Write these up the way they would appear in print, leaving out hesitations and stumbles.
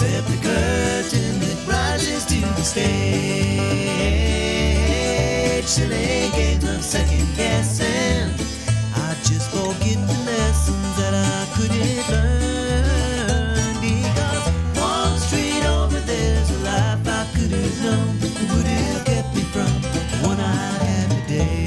Simply curtain that rises to the stage. Silly games of second guessing. I just forget the lessons that I couldn't learn. Because one street over there's a life I could have known that would have kept me from the one I have today.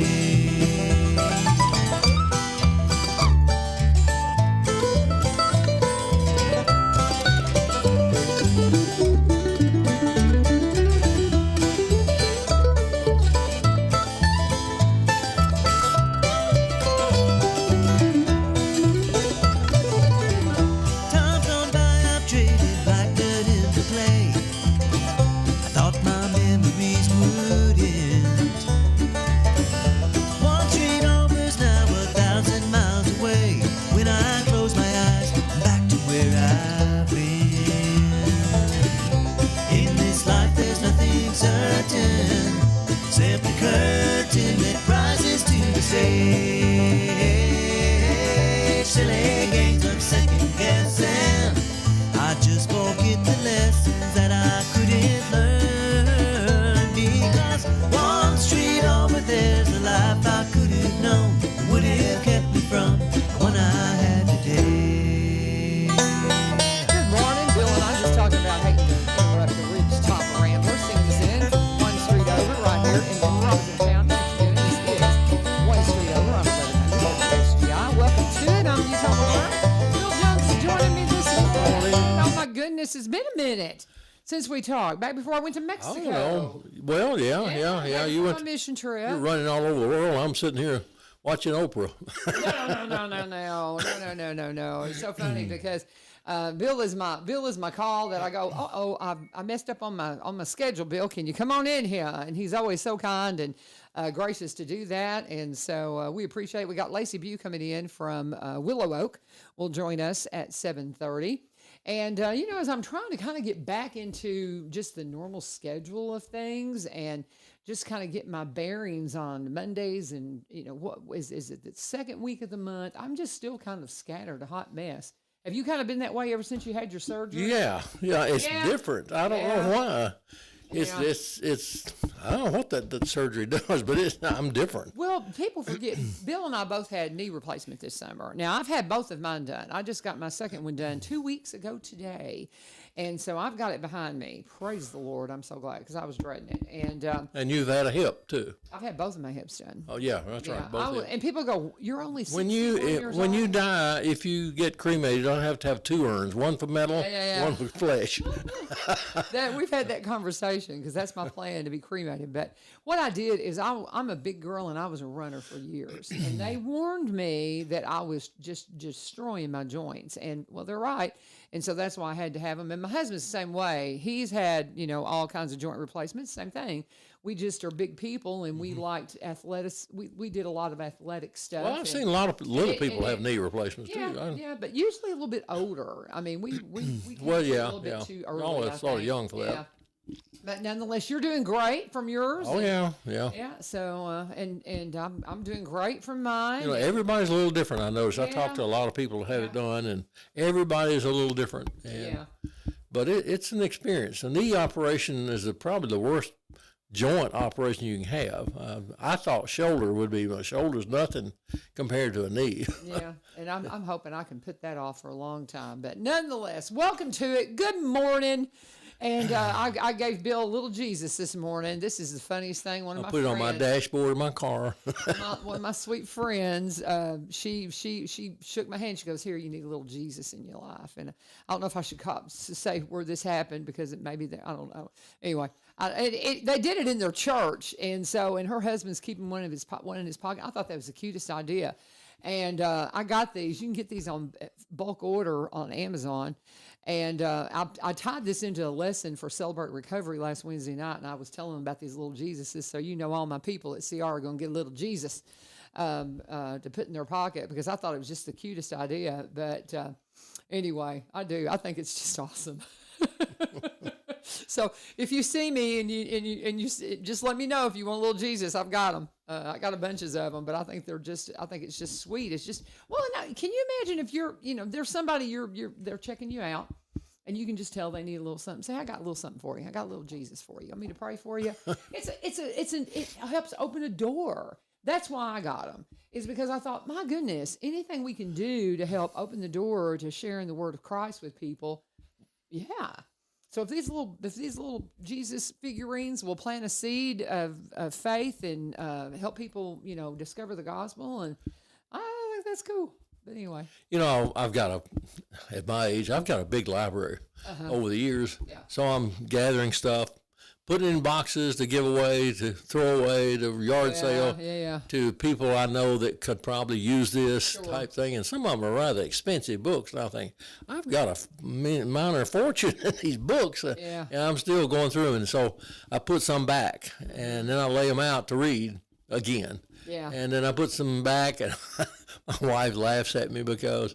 Simply curtain that rises to the stage. Silly games of second guessing. I just forget the lessons that I couldn't learn. Because one street over there's a life I could have known that would have kept me from the one I had today. Good morning, Bill and I just talking about hating to interrupt the Ridge Top Rambler. Sings in one street over right here in Robinson Town. This is one street over on 1100 SGI. Welcome to it. I'm Utah Malone. Bill Jones is joining me this morning. Oh my goodness, it's been a minute since we talked. Back before I went to Mexico. You know. Well, yeah. You went on a mission trip. You're running all over the world. I'm sitting here watching Oprah. No. It's so funny because Bill is my call that I go, I messed up on my schedule, Bill. Can you come on in here? And he's always so kind and gracious to do that. And so we appreciate it. We got Laci Beu coming in from Willow Oak. Will join us at 7:30. And, as I'm trying to kind of get back into just the normal schedule of things and just kind of get my bearings on Mondays and, what is it the second week of the month? I'm just still kind of scattered, a hot mess. Have you kind of been that way ever since you had your surgery? Yeah, it's different. I don't know why. It's I don't know what that surgery does, but I'm different. Well, people forget, Bill and I both had knee replacement this summer. Now, I've had both of mine done. I just got my second one done 2 weeks ago today. And so I've got it behind me. Praise the Lord. I'm so glad because I was dreading it. And you've had a hip, too. I've had both of my hips done. Oh, yeah, that's right. Both and people go, you're only 61 years when old. you die, if you get cremated, you don't have to have two urns, one for metal, one for flesh. We've had that conversation because that's my plan, to be cremated. But what I did is I'm a big girl and I was a runner for years. And they warned me that I was just destroying my joints. And, well, they're right. And so that's why I had to have them. And my husband's the same way. He's had, all kinds of joint replacements, same thing. We just are big people and we liked athletics. We did a lot of athletic stuff. Well, I've seen a lot of little people have knee replacements too. Yeah, but usually a little bit older. I mean, we well, a little bit too early. Oh, it's sort of young for that. But nonetheless, you're doing great from yours. Oh, yeah. Yeah, so, and I'm doing great from mine. Everybody's a little different, I notice. I talk to a lot of people who have it done, and everybody's a little different. But it's an experience. A knee operation is probably the worst joint operation you can have. I thought shoulder would be, but shoulder's nothing compared to a knee. And I'm hoping I can put that off for a long time. But nonetheless, welcome to it. Good morning. And I gave Bill a little Jesus this morning. This is the funniest thing. I put it on my dashboard of my car. One of my sweet friends, she shook my hand. She goes, "Here, you need a little Jesus in your life." And I don't know if I should say where this happened because it may be there. I don't know. Anyway, they did it in their church, and her husband's keeping one in his pocket. I thought that was the cutest idea. And I got these. You can get these on bulk order on Amazon. And I tied this into a lesson for Celebrate Recovery last Wednesday night, and I was telling them about these little Jesuses. So all my people at CR are going to get a little Jesus to put in their pocket because I thought it was just the cutest idea. But anyway, I do. I think it's just awesome. So if you see me and you just let me know if you want a little Jesus. I've got them. I got a bunches of them, but I think it's just sweet. It's just, well, now, can you imagine if you're, there's somebody they're checking you out And you can just tell they need a little something. Say, I got a little something for you. I got a little Jesus for you. Want me to pray for you? It helps open a door. That's why I got them. Is because I thought, my goodness, anything we can do to help open the door to sharing the word of Christ with people, yeah. So if these little Jesus figurines will plant a seed of faith and help people, discover the gospel, and I think that's cool. But anyway, at my age, I've got a big library over the years. Yeah. So I'm gathering stuff, putting it in boxes to give away, to throw away, to yard sale, to people I know that could probably use this type thing. And some of them are rather expensive books. And I think, I've got a minor fortune in these books. And I'm still going through them. And so I put some back, and then I lay them out to read again. Yeah. And then I put some back, and my wife laughs at me because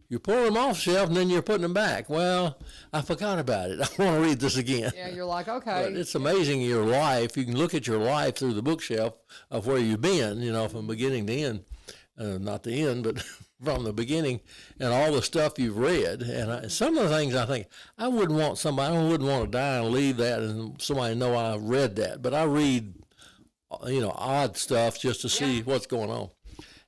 you pull them off the shelf and then you're putting them back. Well, I forgot about it. I want to read this again. Yeah, you're like, okay. But it's amazing your life. You can look at your life through the bookshelf of where you've been, from beginning to end. Not the end, but from the beginning, and all the stuff you've read. And some of the things I think, I wouldn't want to die and leave that and somebody know I read that. But I read, odd stuff just to see what's going on.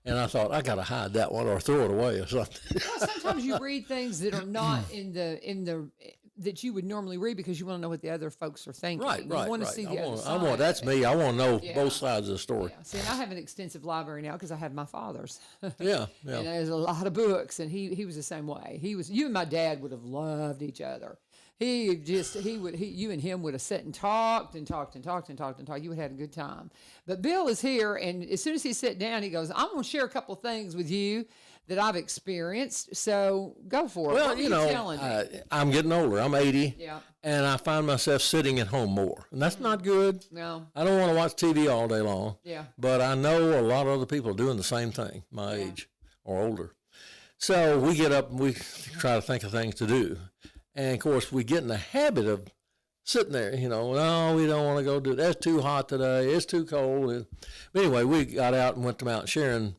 And I thought, I got to hide that one or throw it away or something. Well, sometimes you read things that are not in the that you would normally read because you want to know what the other folks are thinking. Right. You want to see the other side. That's me. I want to know both sides of the story. Yeah. See, and I have an extensive library now because I have my father's. Yeah. And there's a lot of books, and he was the same way. You and my dad would have loved each other. You and him would have sat and talked. You would have had a good time. But Bill is here, and as soon as he sat down, he goes, I'm going to share a couple of things with you that I've experienced. So go for it. Well, what are you telling me? I'm getting older. I'm 80. Yeah. And I find myself sitting at home more. And that's not good. No. I don't want to watch TV all day long. Yeah. But I know a lot of other people are doing the same thing, my age or older. So we get up and we try to think of things to do. And, of course, we get in the habit of sitting there, no, we don't want to go do it. That's too hot today. It's too cold. But anyway, we got out and went to Mount Sharon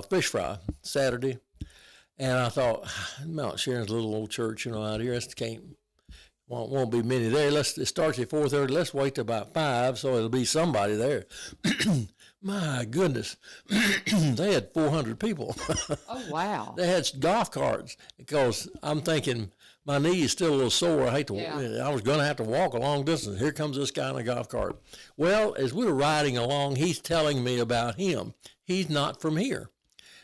fish fry Saturday. And I thought, Mount Sharon's a little old church, out here. Won't be many there. It starts at 4:30. Let's wait till about 5 so it'll be somebody there. My goodness, they had 400 people. Oh, wow. They had golf carts because I'm thinking my knee is still a little sore. I was going to have to walk a long distance. Here comes this guy in a golf cart. Well, as we were riding along, he's telling me about him. He's not from here.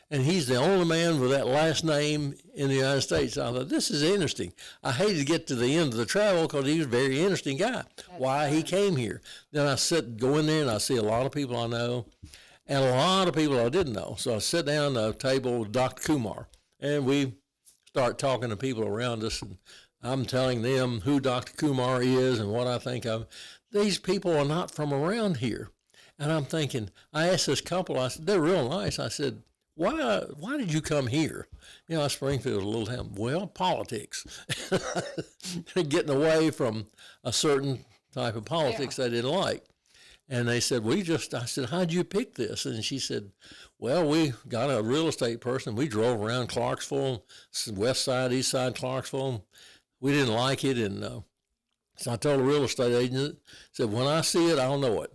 And he's the only man with that last name in the United States. I thought, this is interesting. I hated to get to the end of the travel because he was a very interesting guy. Why he came here. Then I go in there and I see a lot of people I know and a lot of people I didn't know. So I sit down at a table with Dr. Kumar and we start talking to people around us. And I'm telling them who Dr. Kumar is and what I think of. These people are not from around here. And I'm thinking, I asked this couple, I said, they're real nice. I said, why did you come here? Springfield's a little town. Well, politics. Getting away from a certain type of politics they didn't like. And they said, I said, how'd you pick this? And she said, well, we got a real estate person. We drove around Clarksville, west side, east side Clarksville. We didn't like it. And so I told the real estate agent, said, when I see it, I'll know it.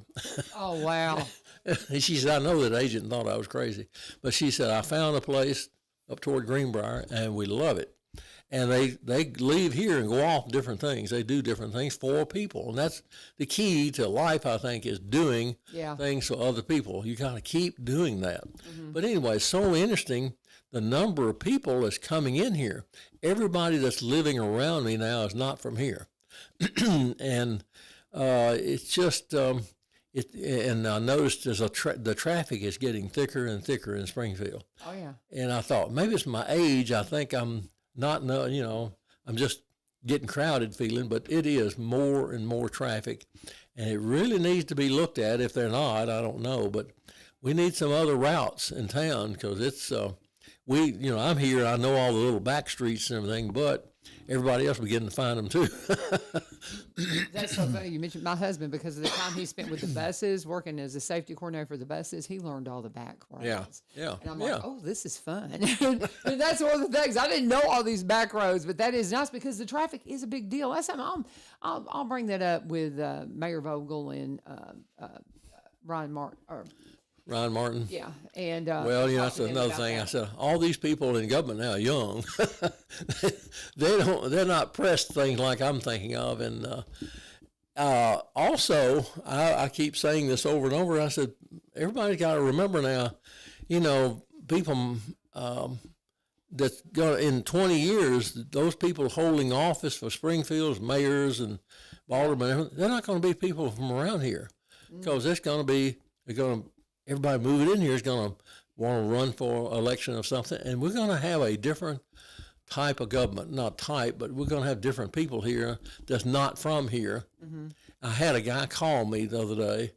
Oh, wow. And she said, I know that agent thought I was crazy. But she said, I found a place up toward Greenbrier, and we love it. And they leave here and go off different things. They do different things for people. And that's the key to life, I think, is doing things for other people. You got to keep doing that. Mm-hmm. But anyway, it's so interesting, the number of people that's coming in here. Everybody that's living around me now is not from here. And it's just... and I noticed the traffic is getting thicker and thicker in Springfield. Oh, yeah. And I thought, maybe it's my age. I think I'm not, I'm just getting crowded feeling, but it is more and more traffic. And it really needs to be looked at. If they're not, I don't know. But we need some other routes in town because I'm here, I know all the little back streets and everything, but everybody else beginning to find them too. That's so funny. You mentioned my husband because of the time he spent with the buses, working as a safety coordinator for the buses. He learned all the back roads. Yeah. And I'm like, oh, this is fun. And that's one of the things. I didn't know all these back roads, but that is nice because the traffic is a big deal. That's something I'll bring that up with Mayor Vogel and Ryan Martin. Yeah, and well, that's another thing. I said all these people in government now are young. They're not pressed things like I'm thinking of, and also I keep saying this over and over. I said everybody's got to remember now, people that's going in 20 years, those people holding office for Springfield's mayors and aldermen, they're not going to be people from around here because it's going to be everybody moving in here is going to want to run for election of something, and we're going to have a different type of government. Not type, but we're going to have different people here that's not from here. Mm-hmm. I had a guy call me the other day.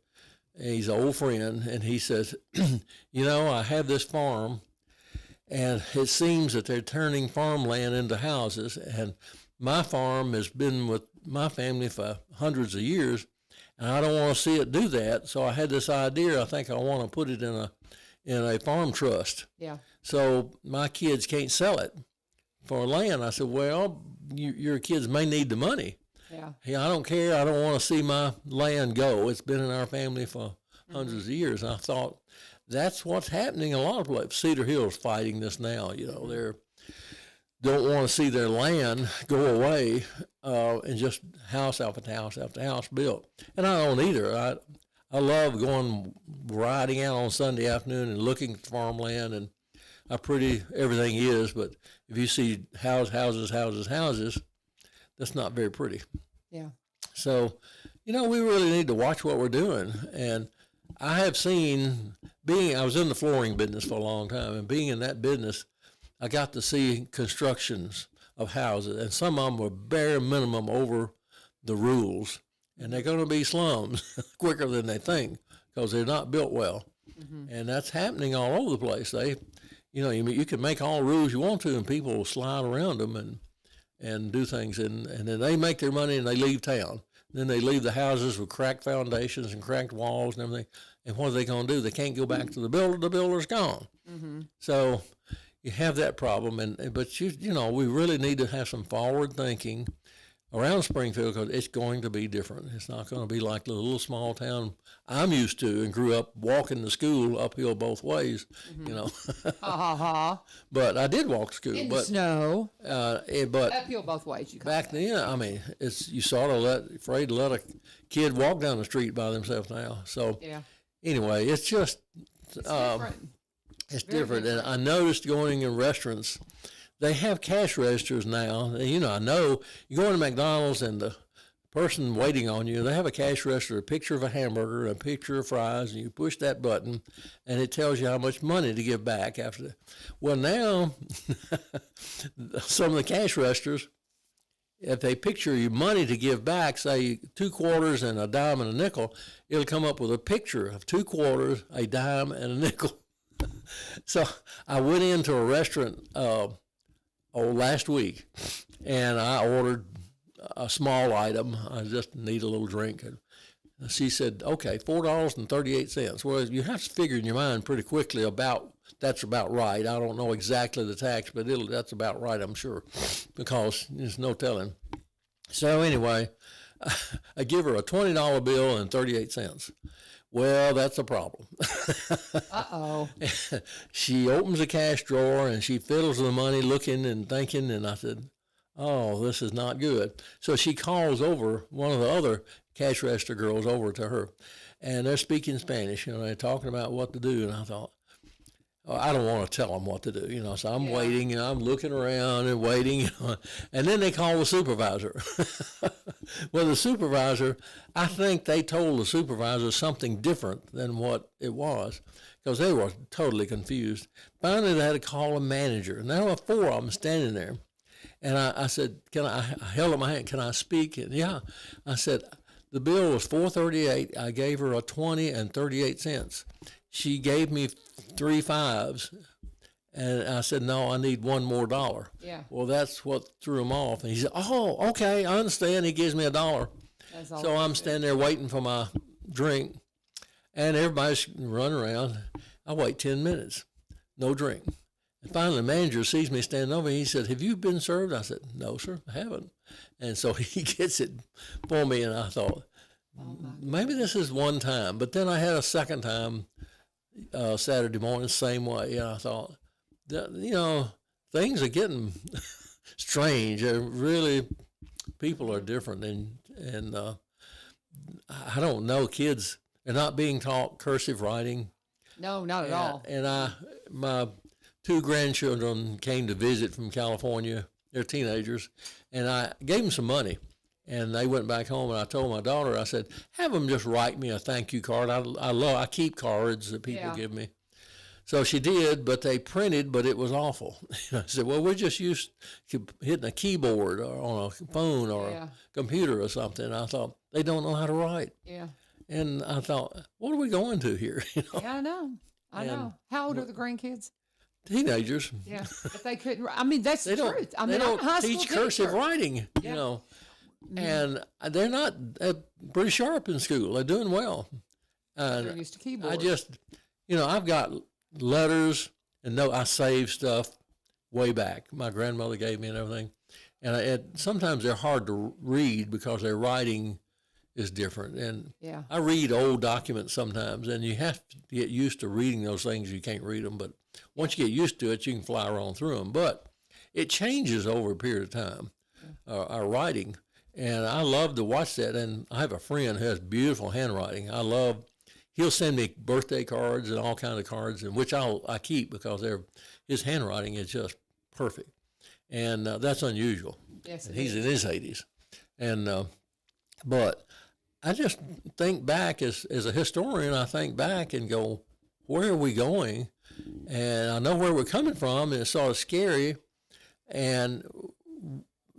He's an old friend, and he says, I have this farm, and it seems that they're turning farmland into houses, and my farm has been with my family for hundreds of years, and I don't want to see it do that. So I had this idea. I think I want to put it in a farm trust. Yeah. So my kids can't sell it for land. I said, well, your kids may need the money. Yeah. I don't care. I don't want to see my land go. It's been in our family for hundreds of years. And I thought that's what's happening in a lot of places. Cedar Hill's fighting this now. They're don't want to see their land go away and just house after house after house built. And I don't either. I love going riding out on Sunday afternoon and looking at farmland and how pretty everything is. But if you see houses, that's not very pretty. Yeah. So, we really need to watch what we're doing. And I have seen, I was in the flooring business for a long time, and being in that business, I got to see constructions of houses, and some of them were bare minimum over the rules, and they're going to be slums quicker than they think because they're not built well. Mm-hmm. And that's happening all over the place. You can make all rules you want to, and people will slide around them and do things, and then they make their money and they leave town. Then they leave the houses with cracked foundations and cracked walls and everything. And what are they going to do? They can't go back to the builder. The builder's gone. Mm-hmm. So you have that problem, but we really need to have some forward thinking around Springfield because it's going to be different. It's not going to be like the little small town I'm used to and grew up walking to school uphill both ways. Mm-hmm. But I did walk to school. In the snow. But uphill both ways. You back then, you sort of afraid to let a kid walk down the street by themselves now. So anyway, it's just different. It's different. And I noticed going in restaurants, they have cash registers now. I know you go into McDonald's and the person waiting on you, they have a cash register, a picture of a hamburger, a picture of fries, and you push that button, and it tells you how much money to give back after that. Well, now, some of the cash registers, if they picture you money to give back, say 2 quarters and a dime and a nickel, it'll come up with a picture of 2 quarters, a dime, and a nickel. So I went into a restaurant last week, and I ordered a small item. I just need a little drink. And she said, okay, $4.38. Well, you have to figure in your mind pretty quickly that's about right. I don't know exactly the tax, but that's about right, I'm sure, because there's no telling. So anyway, I give her a $20 bill and 38 cents. Well, that's a problem. Uh-oh. She opens a cash drawer and she fiddles with the money, looking and thinking, and I said, oh, this is not good. So she calls over one of the other cash register girls over to her, and they're speaking Spanish, they're talking about what to do, and I thought, I don't want to tell them what to do, so I'm waiting, and I'm looking around and waiting, and then they call the supervisor. Well, the supervisor, I think they told the supervisor something different than what it was, because they were totally confused. Finally, they had to call a manager, and there were 4 of them standing there, and I said, I held up my hand, can I speak? And I said, the bill was $4.38. I gave her a 20 and 38 cents. She gave me 3 5s, And I said, no, I need $1 more. Yeah. Well, that's what threw him off. And he said, oh, okay, I understand. He gives me $1. That's all So I I'm do. standing there waiting for my drink, and everybody's running around. I wait 10 minutes, no drink. And finally, the manager sees me standing over. He said, have you been served? I said, no, sir, I haven't. And so he gets it for me, and I thought, maybe this is one time. But then I had a second time Saturday morning, same way. And I thought, things are getting strange. Really, people are different. And I don't know, kids are not being taught cursive writing. No, not at all. And my 2 grandchildren came to visit from California. They're teenagers. And I gave them some money. And they went back home, and I told my daughter, I said, have them just write me a thank you card. I keep cards that people give me. So she did, but they printed, but it was awful. I said, well, we're just used to hitting a keyboard or on a phone or a computer or something. I thought, they don't know how to write. Yeah. And I thought, what are we going to here? Yeah, I know. I know. How old are the grandkids? Teenagers. Yeah, but they couldn't. I mean, that's the truth. I mean, they don't I'm a high teach school cursive teacher. writing, and they're not pretty sharp in school. They're doing well. And They're used to keyboards. I just, I've got letters, and I save stuff way back. My grandmother gave me and everything. And sometimes they're hard to read because their writing is different. And I read old documents sometimes, and you have to get used to reading those things. You can't read them, but once you get used to it, you can fly right through them. But it changes over a period of time, our writing. And I love to watch that. And I have a friend who has beautiful handwriting. He'll send me birthday cards and all kinds of cards, and which I keep because his handwriting is just perfect. And that's unusual. Yes, and he's in his 80s. And but I just think back as a historian, I think back and go, where are we going? And I know where we're coming from, and it's sort of scary. And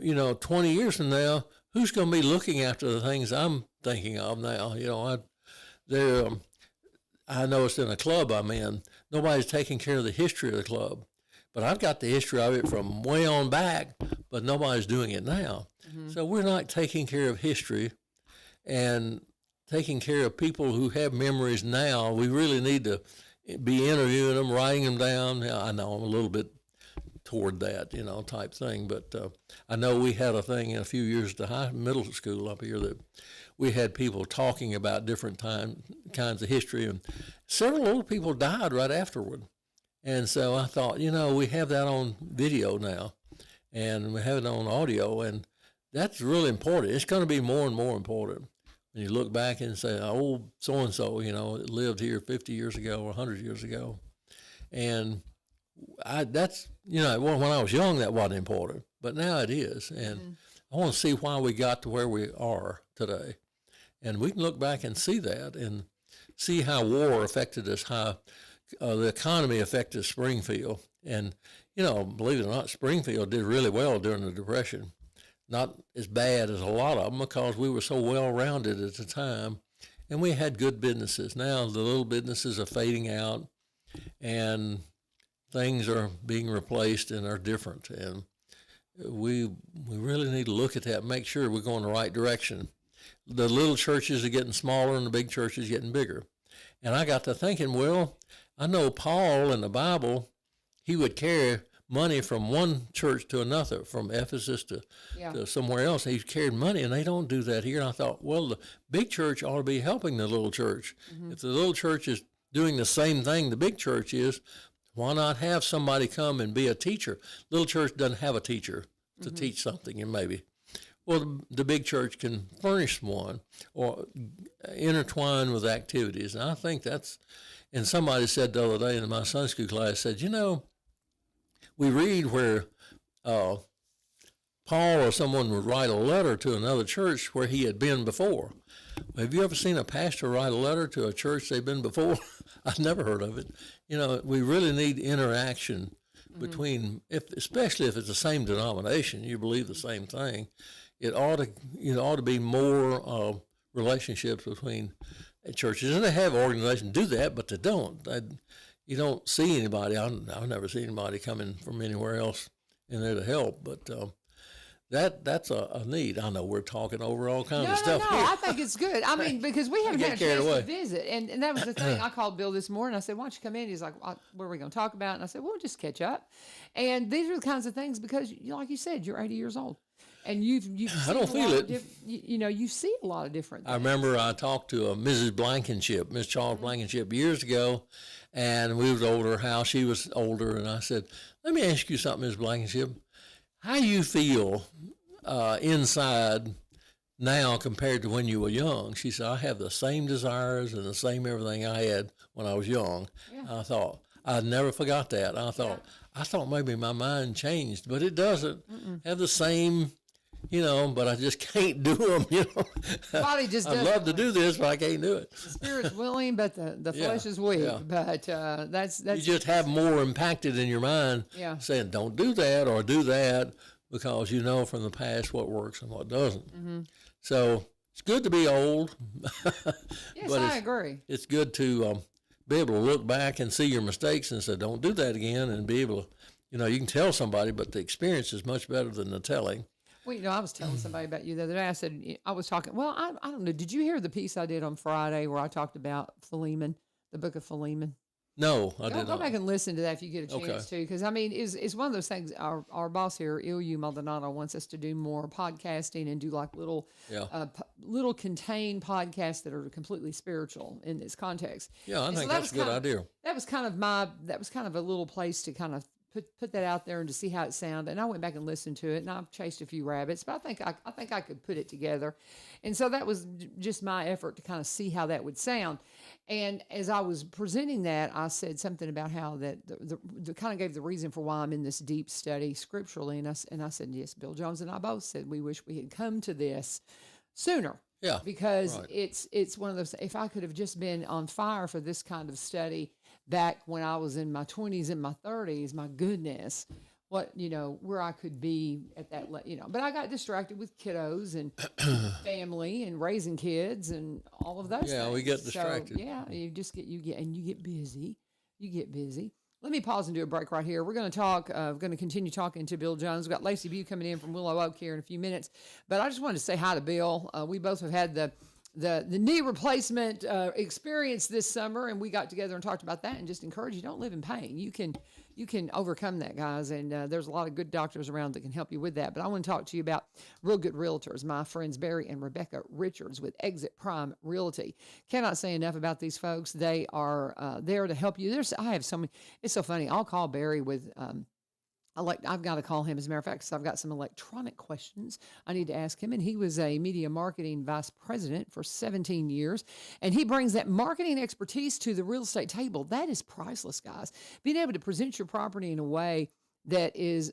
20 years from now, who's going to be looking after the things I'm thinking of now? I noticed in a club I'm in, nobody's taking care of the history of the club. But I've got the history of it from way on back, but nobody's doing it now. Mm-hmm. So we're not taking care of history and taking care of people who have memories now. We really need to be interviewing them, writing them down. I know I'm a little bit toward that, type thing. But I know we had a thing in a few years at the middle school up here that we had people talking about different kinds of history, and several old people died right afterward. And so I thought, we have that on video now, and we have it on audio, and that's really important. It's going to be more and more important when you look back and say, oh, so-and-so, lived here 50 years ago or 100 years ago. And that's, when I was young, that wasn't important, but now it is. And I want to see why we got to where we are today. And we can look back and see that and see how war affected us, how the economy affected Springfield. And, believe it or not, Springfield did really well during the Depression. Not as bad as a lot of them because we were so well-rounded at the time, and we had good businesses. Now the little businesses are fading out, and things are being replaced and are different. And we really need to look at that and make sure we're going the right direction. The little churches are getting smaller and the big churches getting bigger. And I got to thinking, well, I know Paul in the Bible, he would carry money from one church to another, from Ephesus to somewhere else. He carried money, and they don't do that here. And I thought, well, the big church ought to be helping the little church. Mm-hmm. If the little church is doing the same thing the big church is, why not have somebody come and be a teacher? Little church doesn't have a teacher to teach something, and maybe. Well, the big church can furnish one or intertwine with activities. And I think that's, and somebody said the other day in my Sunday school class, said, we read where Paul or someone would write a letter to another church where he had been before. Have you ever seen a pastor write a letter to a church they've been before? I've never heard of it. We really need interaction between, especially if it's the same denomination, you believe the same thing. It ought to be more relationships between churches, and they have organizations do that, but they don't. you don't see anybody. I've never seen anybody coming from anywhere else in there to help, but that's a need. I know we're talking over all kinds of stuff No, here. I think it's good. I mean, because we haven't get had a carried chance away. to visit, and that was the thing. I called Bill this morning. I said, "Why don't you come in?" He's like, "What are we going to talk about?" And I said, "We'll just catch up." And these are the kinds of things because, like you said, you're 80 years old, and you've I don't feel it. You see a lot of different things. I remember I talked to Mrs. Blankenship, Miss Charles Blankenship, years ago, and we was over her house. She was older, and I said, "Let me ask you something, Miss Blankenship. How you feel inside now compared to when you were young?" She said, "I have the same desires and the same everything I had when I was young." Yeah. I thought, I never forgot that. I thought maybe my mind changed, but it doesn't have the same, but I just can't do them, Body just I'd doesn't. love to do this, but I can't do it. The spirit's willing, but the flesh is weak. yeah. But that's You just have more impacted in your mind Yeah. saying, don't do that or do that, because you know from the past what works and what doesn't. So it's good to be old. Yes, but I agree. It's good to be able to look back and see your mistakes and say, don't do that again, and be able to, you can tell somebody, but the experience is much better than the telling. Well, I was telling somebody about you the other day. I said, I was talking, well, I don't know. Did you hear the piece I did on Friday where I talked about Philemon, the book of Philemon? No, I did Go not. back and listen to that if you get a chance to, because I mean, it's one of those things. Our boss here, Ilyu Maldonado, wants us to do more podcasting and do like little contained podcasts that are completely spiritual in this context. Yeah, I And think so that's a good idea. That was kind of a little place to kind of put that out there and to see how it sounded. And I went back and listened to it, and I've chased a few rabbits, but I think I could put it together. And so that was just my effort to kind of see how that would sound. And as I was presenting that, I said something about how that the kind of gave the reason for why I'm in this deep study scripturally. And I said, yes, Bill Jones and I both said we wish we had come to this sooner. Yeah, Because right. it's one of those, if I could have just been on fire for this kind of study back when I was in my 20s and my 30s, my goodness, what, where I could be at that, but I got distracted with kiddos and family and raising kids and all of those things. Yeah, we get distracted. So, yeah, you get busy. You get busy. Let me pause and do a break right here. We're going to talk, we're going to continue talking to Bill Jones. We've got Laci Beu coming in from Willow Oak here in a few minutes. But I just wanted to say hi to Bill. We both have had the knee replacement experience this summer, and we got together and talked about that and just encourage you, don't live in pain. You can overcome that, guys, and there's a lot of good doctors around that can help you with that. But I want to talk to you about real good realtors, my friends Barry and Rebecca Richards with Exit Prime Realty. Cannot say enough about these folks. They are there to help you. I have so many. It's so funny. I'll call Barry with I've got to call him, as a matter of fact, because I've got some electronic questions I need to ask him. And he was a media marketing vice president for 17 years. And he brings that marketing expertise to the real estate table. That is priceless, guys. Being able to present your property in a way that is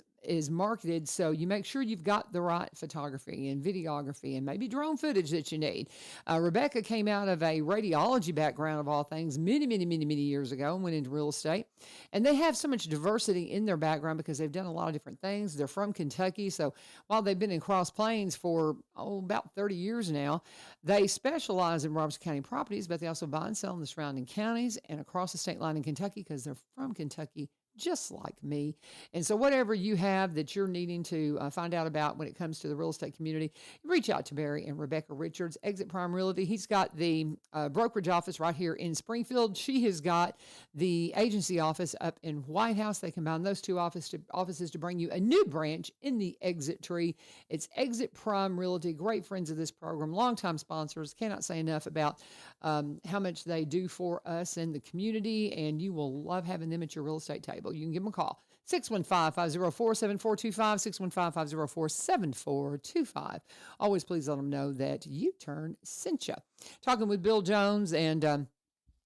marketed so you make sure you've got the right photography and videography and maybe drone footage that you need. Rebecca came out of a radiology background of all things many years ago and went into real estate. And they have so much diversity in their background because they've done a lot of different things. They're from Kentucky. So while they've been in Cross Plains for about 30 years now, they specialize in Robertson County properties, but they also buy and sell in the surrounding counties and across the state line in Kentucky because they're from Kentucky, just like me. And so whatever you have that you're needing to find out about when it comes to the real estate community, reach out to Barry and Rebecca Richards, Exit Prime Realty. He's got the brokerage office right here in Springfield. She has got the agency office up in White House. They combine those two offices to bring you a new branch in the Exit tree. It's Exit Prime Realty, great friends of this program, longtime sponsors. Cannot say enough about how much they do for us in the community, and you will love having them at your real estate table. You can give them a call, 615-504-7425, 615-504-7425. Always please let them know that U-Turn sent you. Talking with Bill Jones and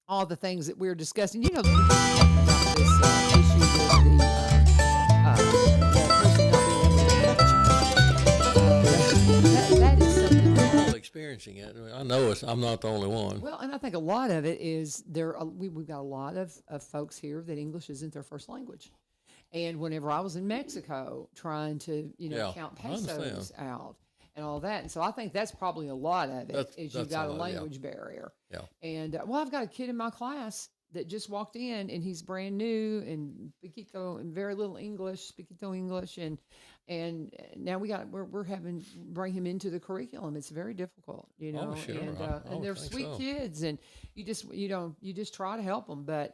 all the things that we're discussing. We've been talking about this issue with the person not being able to touch. That is something. Experiencing it. I know I'm not the only one. Well, and I think a lot of it is we've got a lot of folks here that English isn't their first language. And whenever I was in Mexico trying to, count pesos out and all that. And so I think that's probably a lot of it is you've got a language barrier. Yeah. And, I've got a kid in my class that just walked in, and he's brand new and Piquito and very little English, Piquito English, and now we're having bring him into the curriculum. It's very difficult, you know, sure. and they're sweet kids, and you just try to help them, but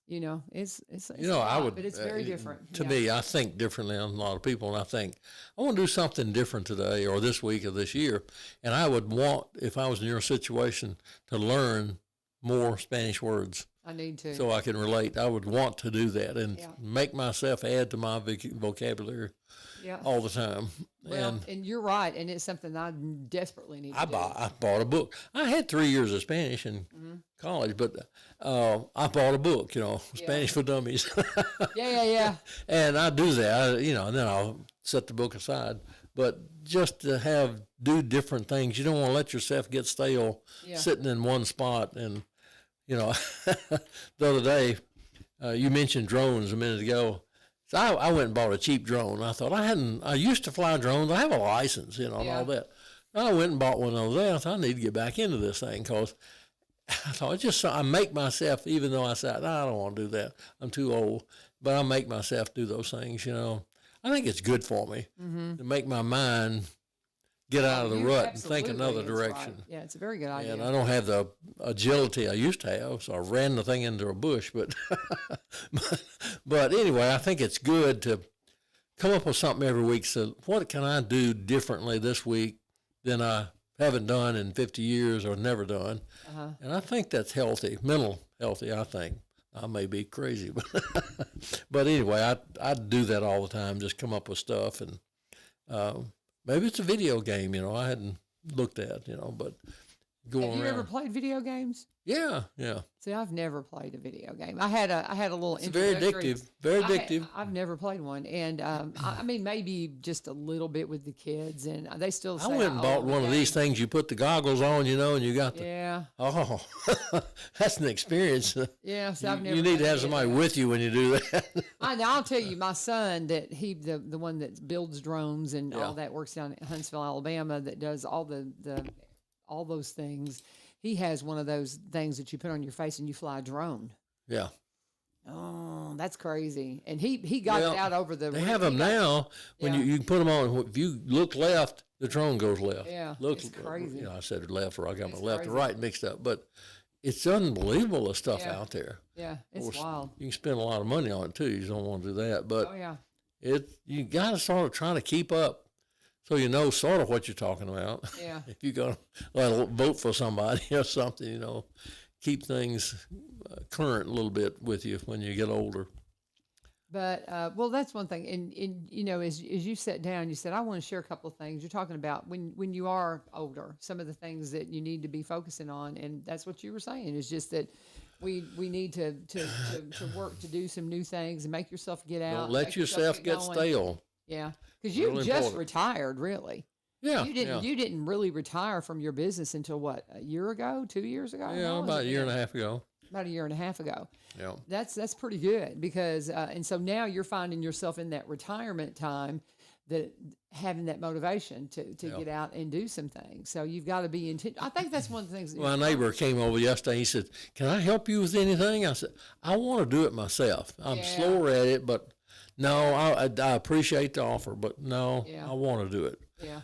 you know, it's You know, a I lot, would. but it's very different. To me, I think differently on a lot of people, and I think I want to do something different today or this week or this year. And I would want, if I was in your situation, to learn more Spanish words I need to. so I can relate. I would want to do that and make myself add to my vocabulary all the time. Well, and you're right, and it's something I desperately need to do. I bought a book. I had 3 years of Spanish in college, but I bought a book, you know, Spanish for Dummies. Yeah. And I do that, you know, and then I'll set the book aside. But just to do different things, you don't want to let yourself get stale sitting in one spot. And, you know, the other day, you mentioned drones a minute ago. So I went and bought a cheap drone. I thought I used to fly drones. I have a license, you know, and all that. I went and bought one of those. I thought I need to get back into this thing because I thought I make myself, even though I said, I don't want to do that. I'm too old. But I make myself do those things, you know. I think it's good for me to make my mind get out of the rut and think another direction. Right. Yeah, it's a very good idea. And I don't have the agility I used to have, so I ran the thing into a bush. But anyway, I think it's good to come up with something every week. So what can I do differently this week than I haven't done in 50 years or never done? And I think that's healthy, mental healthy, I think. I may be crazy, but anyway, I do that all the time, just come up with stuff. And maybe it's a video game, you know, I hadn't looked at, you know, but going around. Have you ever played video games? Yeah. See, I've never played a video game. I had a little. It's very addictive. I've never played one, and I mean maybe just a little bit with the kids, and they still. Say, I went and bought one of these things. You put the goggles on, you know, and you got the. Yeah. Oh, that's an experience. Yeah, so I've never. You need to have somebody with you when you do that. I'll tell you, my son, that the one that builds drones and all that, works down at Huntsville, Alabama, that does all all those things. He has one of those things that you put on your face and you fly a drone. Yeah. Oh, that's crazy. And he got it out over the. They have them now. When you can put them on. If you look left, the drone goes left. Yeah, it's crazy. You know, I said left, or I got my left or right mixed up. But it's unbelievable the stuff out there. Yeah, it's wild. You can spend a lot of money on it too. You don't want to do that, but you got to sort of try to keep up. So you know sort of what you're talking about. Yeah. If you're going to vote for somebody or something, you know, keep things current a little bit with you when you get older. But, well, that's one thing. And you know, as you sat down, you said, I want to share a couple of things. You're talking about when you are older, some of the things that you need to be focusing on. And that's what you were saying, is just that we need to work to do some new things and make yourself get out. Don't let yourself get stale. Yeah, because you Really just important. retired, really. Yeah, You didn't really retire from your business until what, a year ago, 2 years ago? Yeah, about a year and a half ago. About a year and a half ago. Yeah, that's pretty good, because and so now you're finding yourself in that retirement time, that having that motivation to get out and do some things. So you've got to be intentional. I think that's one of the things. My neighbor came over yesterday. He said, "Can I help you with anything?" I said, "I want to do it myself. I'm slower at it, but." No, I appreciate the offer, but no, I want to do it. Yeah.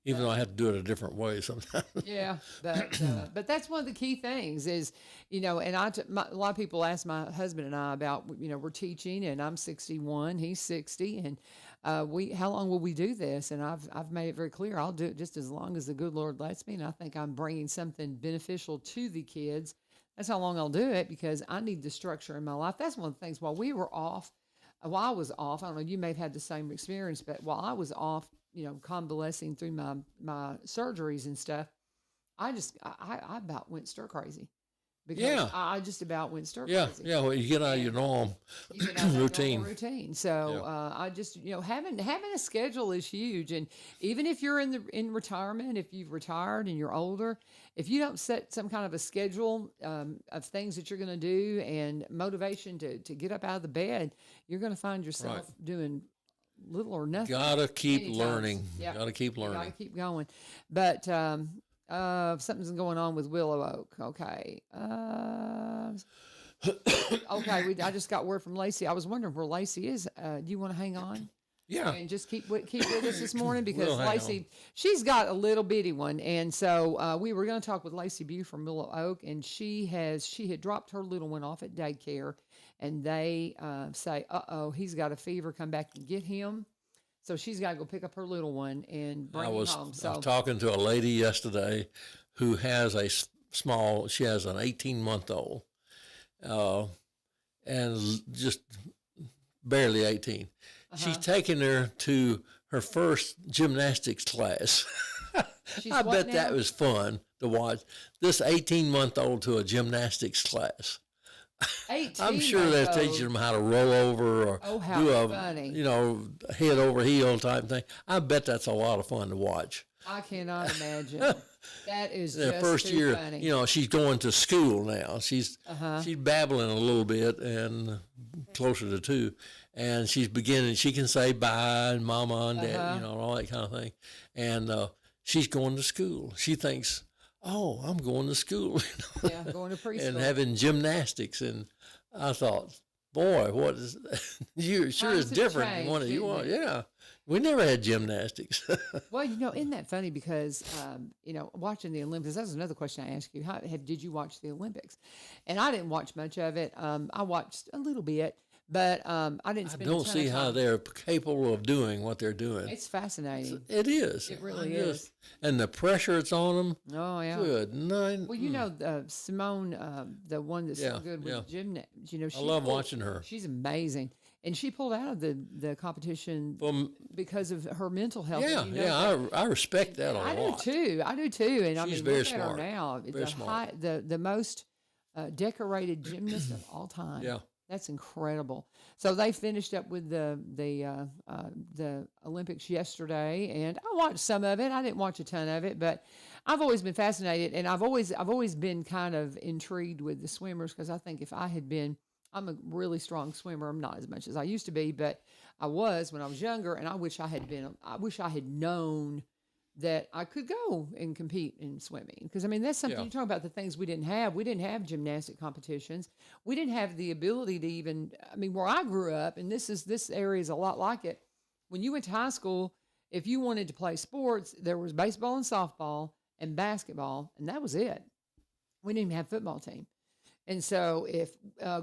Even though I have to do it a different way sometimes. Yeah, but that's one of the key things is, you know, and a lot of people ask my husband and I about, you know, we're teaching, and I'm 61, he's 60, and how long will we do this? And I've made it very clear, I'll do it just as long as the good Lord lets me, and I think I'm bringing something beneficial to the kids. That's how long I'll do it, because I need the structure in my life. That's one of the things. While I was off, I don't know, you may have had the same experience, but while I was off, you know, convalescing through my surgeries and stuff, I about went stir crazy. Because I just about went stir crazy. Yeah, well, you get out of your normal routine. So I just, you know, having a schedule is huge. And even if you're in retirement, if you've retired and you're older, if you don't set some kind of a schedule of things that you're going to do and motivation to get up out of the bed, you're going to find yourself doing little or nothing. Gotta keep learning. Gotta keep learning. Gotta keep going. But Something's going on with Willow Oak. Okay. Okay. I just got word from Laci. I was wondering where Laci is. Do you want to hang on? Yeah. And just keep with us this morning because We'll hang Laci, she's got a little bitty one, and so we were going to talk with Laci Beu from Willow Oak, and she had dropped her little one off at daycare, and they say, he's got a fever, come back and get him. So she's got to go pick up her little one and bring him home. So I was talking to a lady yesterday who has she has an 18-month-old, and just barely 18. She's taking her to her first gymnastics class. I bet that was fun to watch. This 18-month-old to a gymnastics class. 18. I'm sure they're teaching them how to roll over or do a funny. Head over heel type thing. I bet that's a lot of fun to watch. I cannot imagine. That is The just first too year, funny. she's going to school now. She's babbling a little bit and closer to 2. And she's beginning, she can say bye and mama and dad, and all that kind of thing. And she's going to school. She thinks, I'm going to school. Yeah, going to preschool. And having gymnastics. And I thought, boy, what is, you sure is different than what you want. Yeah. We never had gymnastics. Well, isn't that funny? Because, watching the Olympics, that was another question I asked you. Did you watch the Olympics? And I didn't watch much of it. I watched a little bit. But I didn't spend I don't see how they're capable of doing what they're doing. It's fascinating. It is. It really is. And the pressure it's on them. Oh, yeah. Good night. Well, Simone, the one that's so good with gymnastics, I love watching her. She's amazing. And she pulled out of the competition because of her mental health. Yeah, I respect that a lot. I do too. And she's I mean, very look at her smart. now. Very smart. The most decorated gymnast of all time. Yeah. That's incredible. So they finished up with the Olympics yesterday, and I watched some of it. I didn't watch a ton of it, but I've always been fascinated, and I've always been kind of intrigued with the swimmers because I think if I had been, I'm a really strong swimmer. I'm not as much as I used to be, but I was when I was younger, and I wish I had known that I could go and compete in swimming. Because, I mean, that's something you talk about the things we didn't have. We didn't have gymnastic competitions. We didn't have the ability to even, where I grew up, and this area is a lot like it. When you went to high school, if you wanted to play sports, there was baseball and softball and basketball, and that was it. We didn't even have a football team. And so if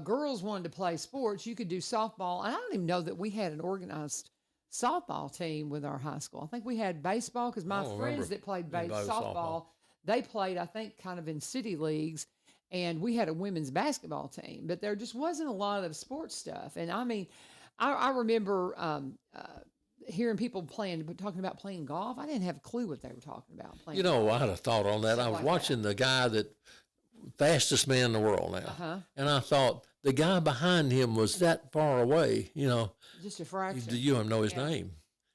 girls wanted to play sports, you could do softball. And I don't even know that we had an organized softball team with our high school. I think we had baseball because my friends that played softball, they played, I think, kind of in city leagues, and we had a women's basketball team, but there just wasn't a lot of sports stuff. And I remember hearing people talking about playing golf. I didn't have a clue what they were talking about. I had a thought on that. I was watching the guy fastest man in the world now, and I thought the guy behind him was that far away, Just a fraction. You don't know his name.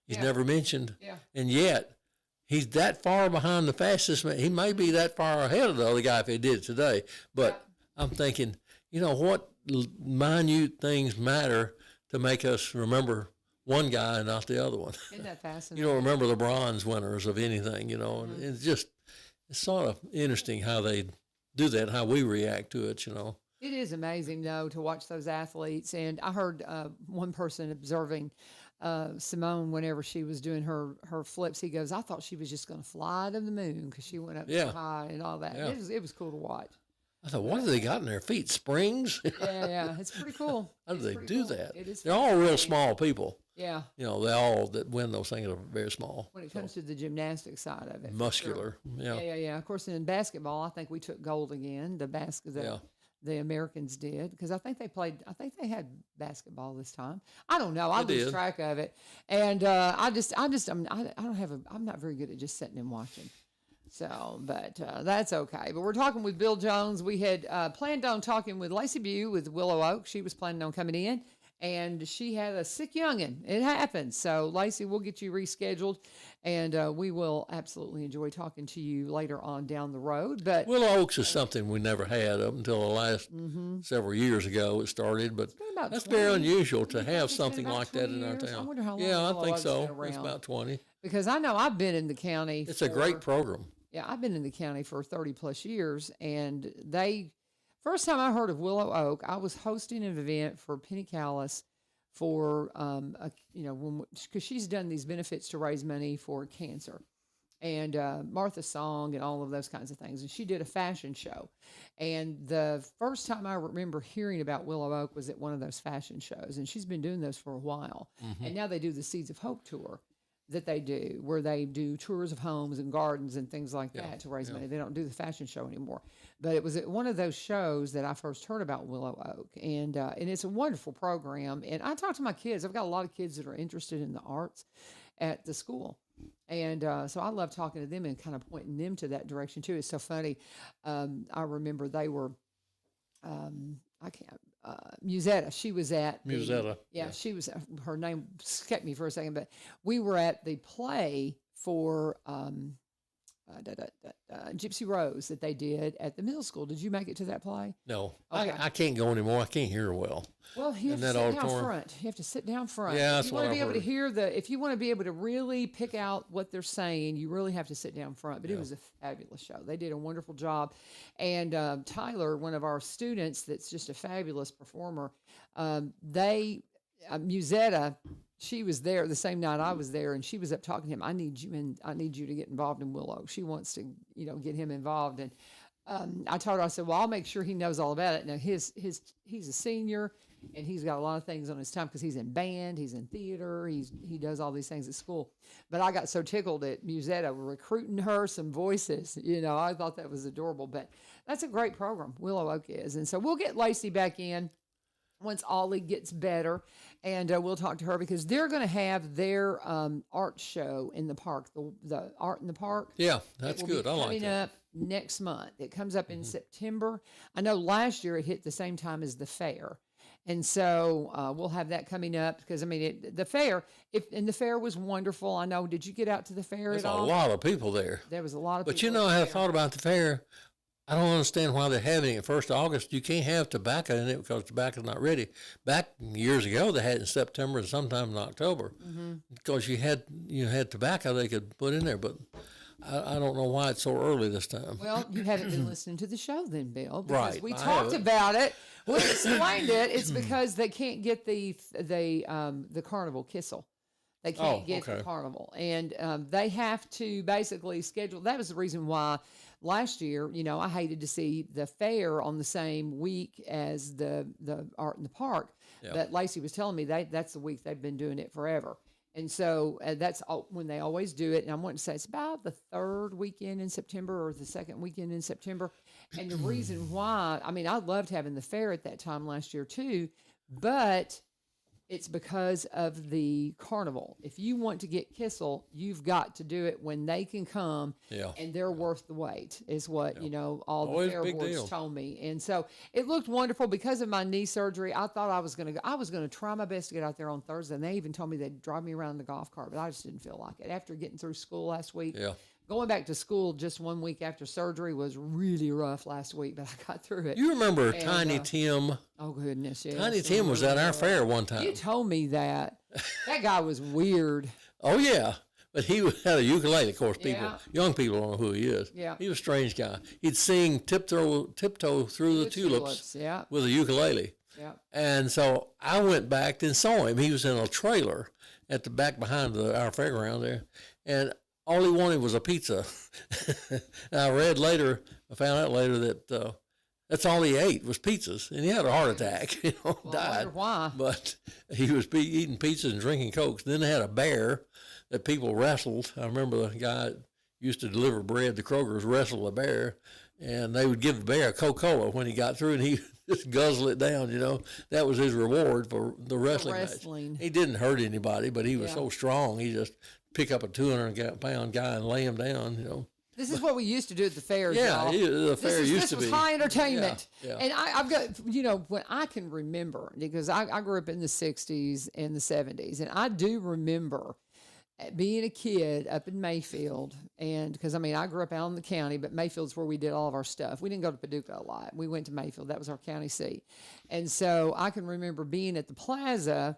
He's never mentioned. Yeah. And yet, he's that far behind the fastest man. He may be that far ahead of the other guy if he did it today. But I'm thinking, what minute things matter to make us remember one guy and not the other one. Isn't that fascinating? You don't remember the bronze winners of anything, and it's sort of interesting how they do that, how we react to it, It is amazing, though, to watch those athletes. And I heard one person observing Simone whenever she was doing her flips. He goes, I thought she was just going to fly to the moon because she went up so high and all that. Yeah. It was cool to watch. I thought, what have they got in their feet? Springs? Yeah. It's pretty cool. How do they do that? It is. They're all real small people. Yeah. They all that win those things are very small. When it comes to the gymnastic side of it. Muscular. Sure. Yeah. Of course, in basketball, I think we took gold again. The Americans did because I think they had basketball this time. I don't know. I lose track of it, and I'm not very good at just sitting and watching. So, but that's okay. But we're talking with Bill Jones. We had planned on talking with Laci Beu with Willow Oak. She was planning on coming in, and she had a sick youngin'. It happens. So, Laci, we'll get you rescheduled, and we will absolutely enjoy talking to you later on down the road. But Willow Oaks is something we never had up until the last several years ago it started, but that's very unusual to have something like that in our town. I wonder how long I Willow think Oaks so. been around. It's about 20. Because I know I've been in the county. It's a great program. Yeah, I've been in the county for 30 plus years, and first time I heard of Willow Oak, I was hosting an event for Penny Callis for, because she's done these benefits to raise money for cancer, and Martha Song and all of those kinds of things. And she did a fashion show. And the first time I remember hearing about Willow Oak was at one of those fashion shows. And she's been doing those for a while. And now they do the Seeds of Hope tour that they do, where they do tours of homes and gardens and things like that to raise money. They don't do the fashion show anymore. But it was at one of those shows that I first heard about Willow Oak. And it's a wonderful program. And I talk to my kids. I've got a lot of kids that are interested in the arts at the school. And so I love talking to them and kind of pointing them to that direction too. It's so funny. I remember they were, Musetta. She was at Musetta. Yeah, she was. Her name escaped me for a second, but we were at the play for Gypsy Rose that they did at the middle school. Did you make it to that play? No, Okay. I can't go anymore. I can't hear well. Well, you have to sit down front. You have to sit down front. Yeah, if that's you what want to I've be able to heard. hear if you want to be able to really pick out what they're saying, you really have to sit down front. But it was a fabulous show. They did a wonderful job. And Tyler, one of our students that's just a fabulous performer, Musetta, she was there the same night I was there, and she was up talking to him. I need you to get involved in Willow. She wants to, get him involved. And I told her, I said, well, I'll make sure he knows all about it. Now he's a senior, and he's got a lot of things on his time because he's in band, he's in theater, he does all these things at school. But I got so tickled at Musetta recruiting her some voices. I thought that was adorable. But that's a great program, Willow Oak is. And so we'll get Laci back in once Ollie gets better, and we'll talk to her because they're going to have their art show in the park, the art in the park. Yeah, that's good. I like Coming that. up next month. It comes up in September. I know last year it hit the same time as the fair. And so we'll have that coming up because, the fair, the fair was wonderful. I know. Did you get out to the fair There's at a all? lot of people there. There was a lot of But people. I have thought about the fair. I don't understand why they're having it 1st of August. You can't have tobacco in it because tobacco's not ready. Back years ago, they had it in September and sometime in October because you had tobacco they could put in there. But I don't know why it's so early this time. Well, you haven't been listening to the show then, Bill, because Right, we I talked haven't. about it. We explained it. It's because they can't get the carnival Kissel. They can't get the carnival, and they have to basically schedule. That was the reason why last year, I hated to see the fair on the same week as the art in the park. Yeah. But Laci was telling me that's the week they've been doing it forever. And so that's when they always do it. And I want to say it's about the 3rd weekend in September or the 2nd weekend in September. And the reason why, I loved having the fair at that time last year too, but it's because of the carnival. If you want to get Kissel, you've got to do it when they can come, and they're worth the wait, is what, all Always the fair big boards deal. told me. And so it looked wonderful because of my knee surgery. I thought I was going to try my best to get out there on Thursday. And they even told me they'd drive me around in the golf cart, but I just didn't feel like it. After getting through school last week, going back to school just 1 week after surgery was really rough last week, but I got through it. You remember Tiny Tim? Oh, goodness, yes. Tiny Tim was at our fair one time. You told me that. That guy was weird. Oh, yeah. But he had a ukulele. Of course, young people don't know who he is. Yeah. He was a strange guy. He'd sing tiptoe through the tulips with a ukulele. Yeah. And so I went back and saw him. He was in a trailer at the back behind our fairground there. And all he wanted was a pizza. And I found out later that that's all he ate was pizzas. And he had a heart attack, Well, I died. wonder why. But he was eating pizzas and drinking Cokes. Then they had a bear that people wrestled. I remember the guy that used to deliver bread to Kroger's wrestled a bear, and they would give the bear a Coca-Cola when he got through, and he just guzzle it down, That was his reward for the wrestling match. He didn't hurt anybody, but he was so strong, he just pick up a 200-pound guy and lay him down, This is what we used to do at the fairs, Yeah, y'all. the fair used to be. This was high entertainment. Yeah. And I've got, when I can remember, because I grew up in the 60s and the 70s, and I do remember being a kid up in Mayfield, and because I grew up out in the county, but Mayfield's where we did all of our stuff. We didn't go to Paducah a lot. We went to Mayfield. That was our county seat. And so I can remember being at the plaza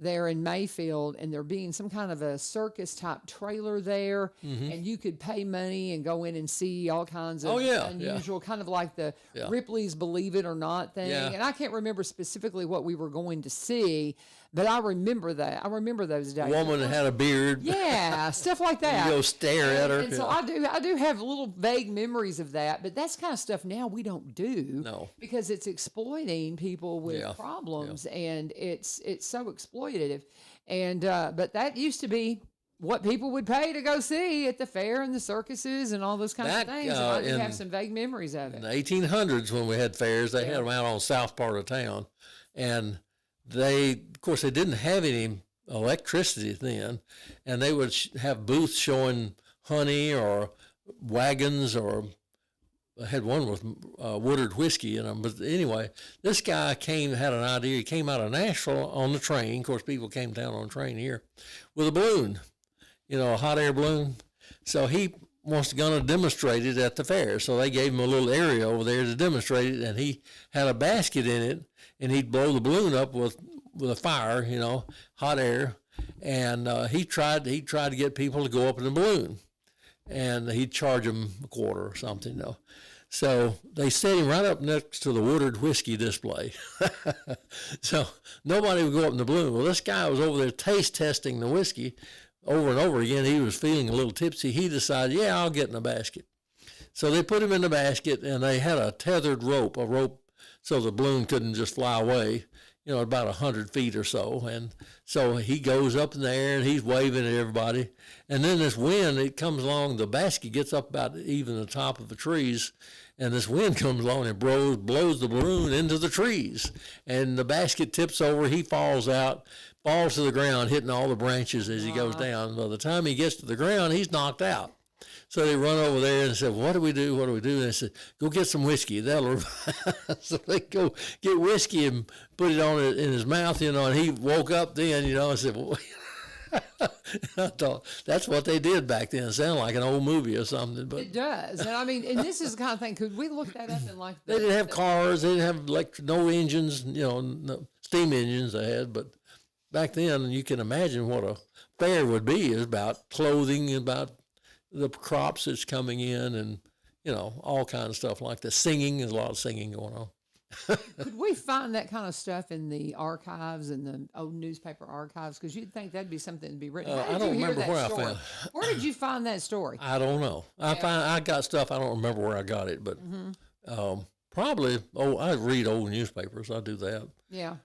there in Mayfield, and there being some kind of a circus type trailer there, and you could pay money and go in and see all kinds of unusual, kind of like the Ripley's Believe It or Not thing. Yeah. And I can't remember specifically what we were going to see, but I remember that. I remember those days. A woman that had a beard. Yeah, stuff like that. You go stare at her. And so I do have little vague memories of that, but that's kind of stuff now we don't do. No. Because it's exploiting people with problems, and it's so exploitative. And but that used to be what people would pay to go see at the fair and the circuses and all those kinds of things. And I do have some vague memories of it. In the 1800s, when we had fairs, they had them out on the south part of town, and of course, they didn't have any electricity then, and they would have booths showing honey or wagons, or I had one with Woodard whiskey in them. But anyway, this guy had an idea. He came out of Nashville on the train. Of course, people came down on the train here with a balloon, a hot air balloon. So he was going to demonstrate it at the fair. So they gave him a little area over there to demonstrate it, and he had a basket in it, and he'd blow the balloon up with a fire, hot air, and he tried to get people to go up in the balloon, and he'd charge them a quarter or something, So they set him right up next to the Woodard whiskey display. So nobody would go up in the balloon. Well, this guy was over there taste testing the whiskey over and over again. He was feeling a little tipsy. He decided, I'll get in the basket. So they put him in the basket, and they had a tethered rope, so the balloon couldn't just fly away, about 100 feet or so. And so he goes up in the air, and he's waving at everybody. And then this wind, it comes along, the basket gets up about even the top of the trees, and this wind comes along and blows the balloon into the trees. And the basket tips over, he falls out, falls to the ground, hitting all the branches as he goes down. By the time he gets to the ground, he's knocked out. So they run over there and said, what do we do? And they said, go get some whiskey. That'll revive. So they go get whiskey and put it on in his mouth, and he woke up then, and said, well, I thought that's what they did back then. It sounded like an old movie or something. But it does. And I mean, and this is the kind of thing, could we look that up and they didn't have cars. They didn't have no engines, no steam engines they had. But back then, you can imagine what a fair would be. It's about clothing, about the crops that's coming in, and all kinds of stuff like that. Singing, there's a lot of singing going on. Could we find that kind of stuff in the archives and the old newspaper archives? Because you'd think that'd be something to be written. I don't remember where I found. Where did you find that story? I don't know. I got stuff. I don't remember where I got it, but probably. I read old newspapers. I do that. Yeah.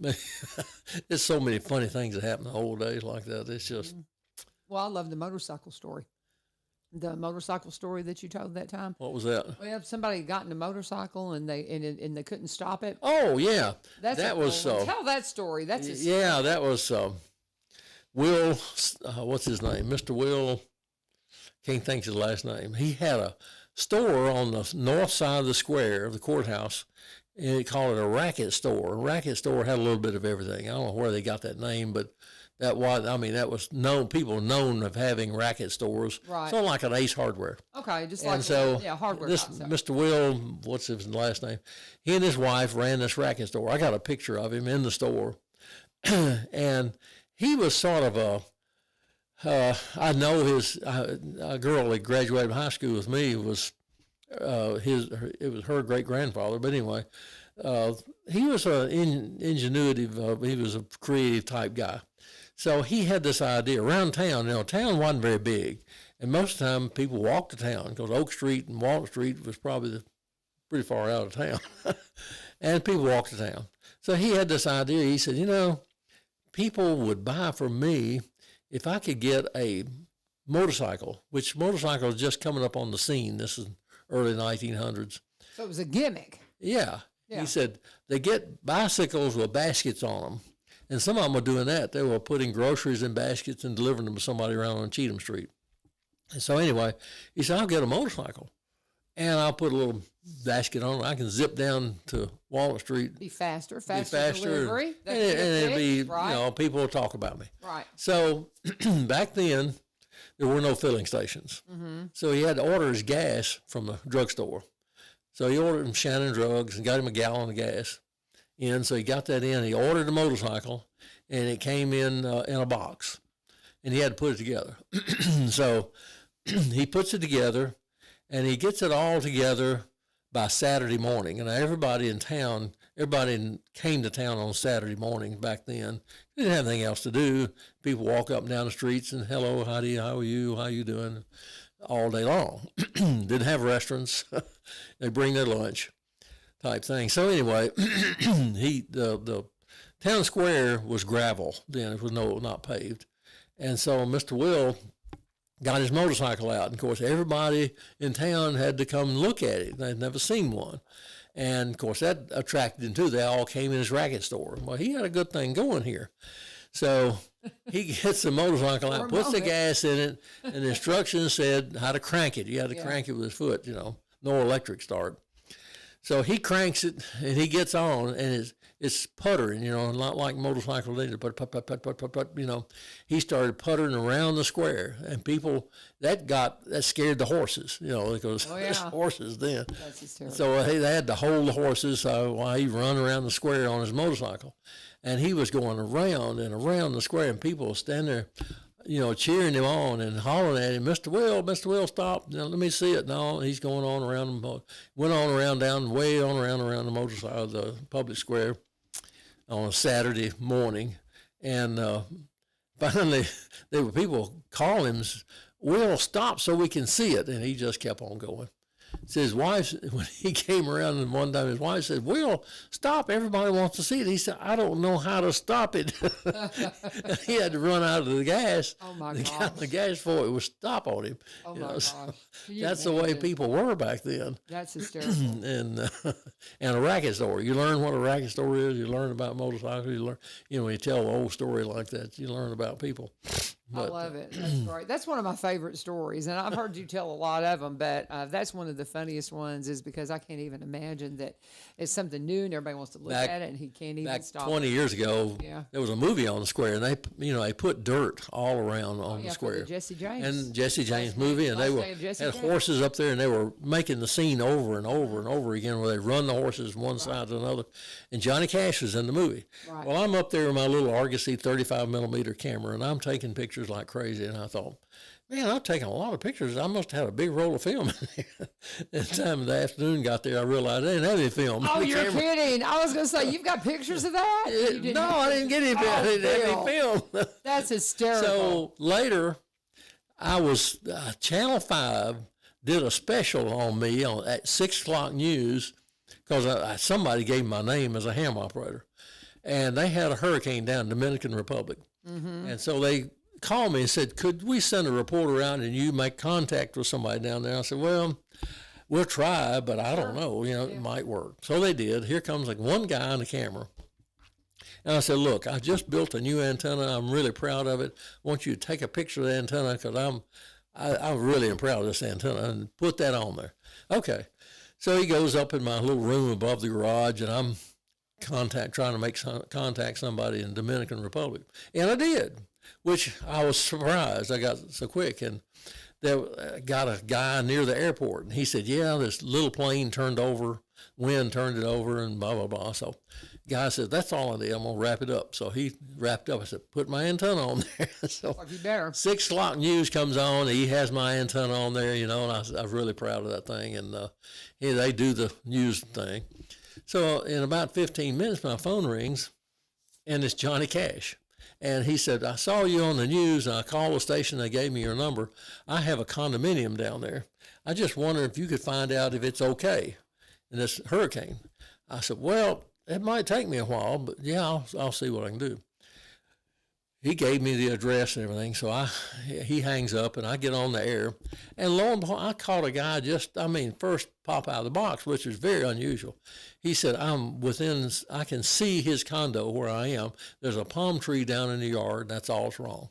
There's so many funny things that happen in the old days like that. It's just. Well, I love the motorcycle story. The motorcycle story that you told that time. What was that? Well, somebody got in a motorcycle and they couldn't stop it. Oh yeah, that was tell that story. That was Will. What's his name? Mr. Will. Can't think of his last name. He had a store on the north side of the square of the courthouse, and he called it a racket store. A racket store had a little bit of everything. I don't know where they got that name, but. That was known. People known of having racket stores, right? Sort of like an Ace Hardware. Okay, just and like so hardware. This Mr. Will, what's his last name? He and his wife ran this racket store. I got a picture of him in the store, and he was sort of I know a girl that graduated high school with me was it was her great grandfather. But anyway, he was he was a creative type guy. So he had this idea around town. Town wasn't very big, and most of the time people walked to town because Oak Street and Walnut Street was probably pretty far out of town, and people walked to town. So he had this idea. He said, people would buy from me if I could get a motorcycle, which motorcycle is just coming up on the scene. This is early 1900s. So it was a gimmick. Yeah. He said they get bicycles with baskets on them. And some of them were doing that. They were putting groceries in baskets and delivering them to somebody around on Cheatham Street. And so anyway, he said, I'll get a motorcycle. And I'll put a little basket on it. I can zip down to Walnut Street. Be faster delivery. And it'll be, right? People will talk about me. Right. So back then, there were no filling stations. Mm-hmm. So he had to order his gas from the drugstore. So he ordered from Shannon Drugs and got him a gallon of gas. So he got that in. He ordered a motorcycle, and it came in a box, and he had to put it together. So he puts it together, and he gets it all together by Saturday morning. And everybody came to town on Saturday morning back then. They didn't have anything else to do. People walk up and down the streets and hello, howdy, how are you doing, all day long. Didn't have restaurants. They bring their lunch type thing. So anyway, the town square was gravel then. It was not paved. And so Mr. Will got his motorcycle out. And of course, everybody in town had to come look at it. They'd never seen one. And of course, that attracted him too. They all came in his racket store. Well, he had a good thing going here. So he gets the motorcycle out, puts the gas in it, and the instructions said how to crank it. You had to crank it with his foot, no electric start. So he cranks it, and he gets on, and it's puttering, not like motorcycle did, but put, he started puttering around the square, and people, that scared the horses, because there's horses then. That's hysterical. So they had to hold the horses while he run around the square on his motorcycle, and he was going around and around the square, and people stand there, cheering him on and hollering at him, Mr. Will, stop. Let me see it. No, he's going on around, went on around, way on around the motorcycle, the public square on a Saturday morning. And finally, there were people calling him, Will, stop so we can see it. And he just kept on going. So his wife, when he came around and one time, his wife said, Will, stop. Everybody wants to see it. He said, I don't know how to stop it. He had to run out of the gas. Oh, my gosh. The gas for it was stop on him. Oh, my gosh. That's the way people were back then. That's hysterical. And a racket store. You learn what a racket store is. You learn about motorcycles. You learn, when you tell an old story like that, you learn about people. I love it. That's great. That's one of my favorite stories, and I've heard you tell a lot of them, but that's one of the funniest ones is because I can't even imagine that it's something new and everybody wants to look at it, and he can't even stop. 20 years ago, there was a movie on the square, and they put dirt all around on the square. For the Jesse James. And Jesse James movie, and they had horses up there, and they were making the scene over and over and over again where they run the horses one side to another, and Johnny Cash was in the movie. Right. Well, I'm up there with my little Argosy 35 millimeter camera, and I'm taking pictures like crazy, and I thought, man, I've taken a lot of pictures. I must have had a big roll of film in there. At the time of the afternoon got there, I realized I didn't have any film. Oh, you're kidding. I was going to say, you've got pictures of that? I didn't get any film. I didn't have any film. That's hysterical. So later, I was, Channel 5 did a special on me at 6 o'clock news because somebody gave me my name as a ham operator. And they had a hurricane down in the Dominican Republic. Mm-hmm. And so they called me and said, could we send a reporter out and you make contact with somebody down there? I said, well, we'll try, but I don't know, it might work. So they did. Here comes one guy on the camera. And I said, look, I just built a new antenna. I'm really proud of it. I want you to take a picture of the antenna because I really am proud of this antenna and put that on there. Okay. So he goes up in my little room above the garage, and I'm trying to make contact somebody in the Dominican Republic. And I did, which I was surprised. I got so quick. And there got a guy near the airport, and he said, yeah, this little plane turned over, wind turned it over, and blah, blah, blah. So the guy said, that's all I did. I'm going to wrap it up. So he wrapped up. I said, put my antenna on there. So you better. 6 o'clock news comes on. He has my antenna on there, and I'm really proud of that thing. And they do the news thing. So in about 15 minutes, my phone rings, and it's Johnny Cash. And he said, I saw you on the news, and I called the station. They gave me your number. I have a condominium down there. I just wonder if you could find out if it's okay in this hurricane. I said, well, it might take me a while, but yeah, I'll see what I can do. He gave me the address and everything, so he hangs up, and I get on the air. And lo and behold, I caught a guy first pop out of the box, which is very unusual. He said, I can see his condo where I am. There's a palm tree down in the yard. That's all that's wrong.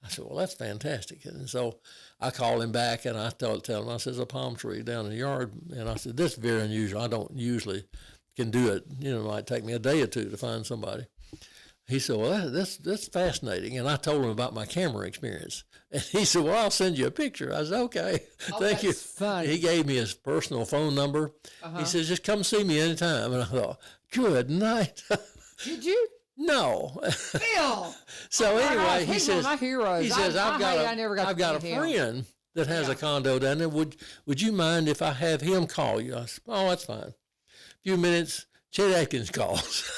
I said, well, that's fantastic. And so I called him back, and I tell him, I said, there's a palm tree down in the yard. And I said, this is very unusual. I don't usually can do it. It might take me a day or two to find somebody. He said, well, that's fascinating. And I told him about my camera experience. And he said, well, I'll send you a picture. I said, okay, thank you. Funny. He gave me his personal phone number. He says, just come see me anytime. And I thought, good night. Did you? No. Bill. So anyway, he he's one says, of my heroes. I've I got a friend that has a condo down there. Would you mind if I have him call you? I said, oh, that's fine. A few minutes, Chet Atkins calls.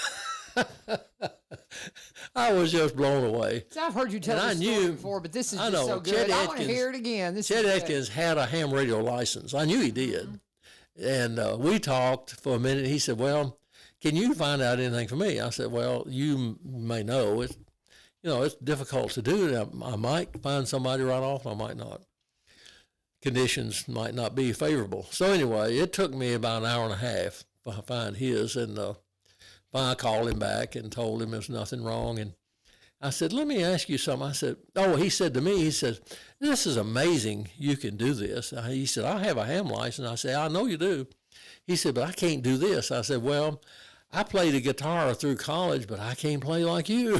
I was just blown away. So I've heard you tell this story before, but this is just so good. I want to hear it again. Chet Atkins had a ham radio license. I knew he did. And we talked for a minute. He said, well, can you find out anything for me? I said, well, you may know. It's difficult to do. I might find somebody right off, I might not. Conditions might not be favorable. So anyway, it took me about an hour and a half to find his, and I called him back and told him there's nothing wrong. And I said, let me ask you something. I said, he said to me, he says, this is amazing you can do this. He said, I have a ham license. I said, I know you do. He said, but I can't do this. I said, well, I played the guitar through college, but I can't play like you.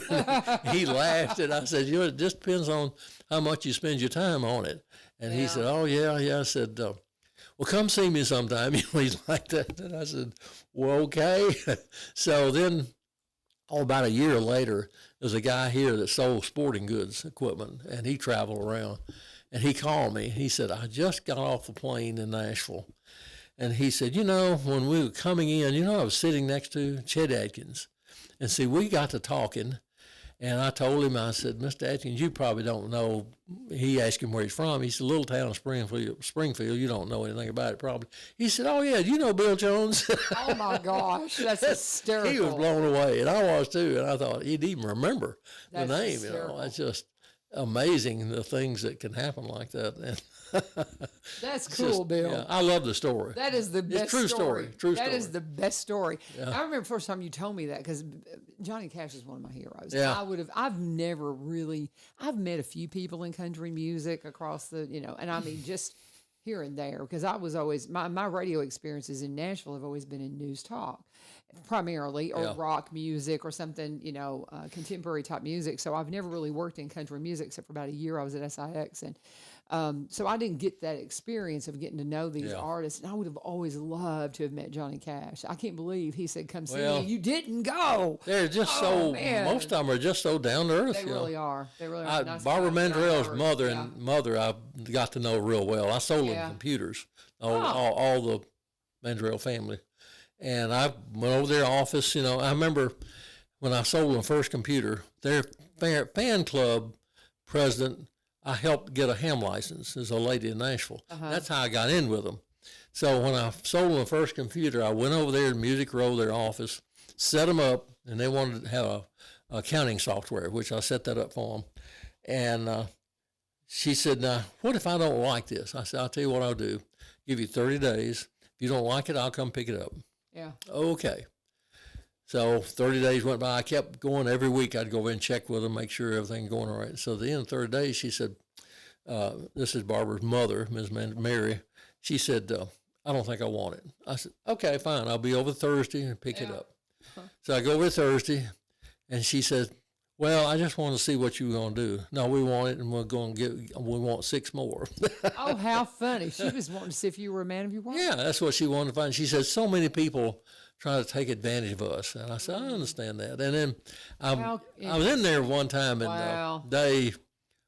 He laughed, and I said, it just depends on how much you spend your time on it. And he said, oh, yeah. I said, well, come see me sometime. He's like that. And I said, well, okay. So then, about a year later, there's a guy here that sold sporting goods equipment, and he traveled around. And he called me. He said, I just got off the plane in Nashville. And he said, when we were coming in, I was sitting next to Chet Atkins. And see, we got to talking. And I told him, I said, Mr. Atkins, you probably don't know. He asked him where he's from. He said, little town of Springfield. You don't know anything about it probably. He said, oh, yeah, do you know Bill Jones? Oh, my gosh. That's hysterical. He was blown away, and I was too. And I thought he'd even remember the name. Hysterical. It's just amazing the things that can happen like that. And that's cool, Bill. Yeah, I love the story. That is the best true story. True story. That is the best story. Yeah. I remember the first time you told me that, because Johnny Cash is one of my heroes. Yeah. I've met a few people in country music across the, and I mean, just here and there, because I was always, my radio experiences in Nashville have always been in news talk primarily, or rock music or something, contemporary type music. So I've never really worked in country music except for about a year. I was at SIX, and so I didn't get that experience of getting to know these artists. And I would have always loved to have met Johnny Cash. I can't believe he said, come see me. You didn't go. They're just most of them are just so down to earth. They really are. They really are. Barbara Mandrell's mother I got to know real well. I sold them computers, all the Mandrell family. And I went over their office. I remember when I sold them the first computer, their fan club president, I helped get a ham license as a lady in Nashville. That's how I got in with them. So when I sold them the first computer, I went over there to Music Row, their office, set them up, and they wanted to have a accounting software, which I set that up for them. And she said, now, what if I don't like this? I said, I'll tell you what I'll do. Give you 30 days. If you don't like it, I'll come pick it up. Yeah. Okay. So 30 days went by. I kept going every week. I'd go over and check with them, make sure everything going all right. So at the end of the third day, she said, this is Barbara's mother, Ms. Mary. She said, I don't think I want it. I said, okay, fine. I'll be over Thursday and pick it up. So I go over Thursday, and she said, well, I just want to see what you were going to do. No, we want it, and we want 6 more. Oh, how funny. She was wanting to see if you were a man of your word. Yeah, that's what she wanted to find. She said, so many people try to take advantage of us. And I said, I understand that. And then I was in there one time, and they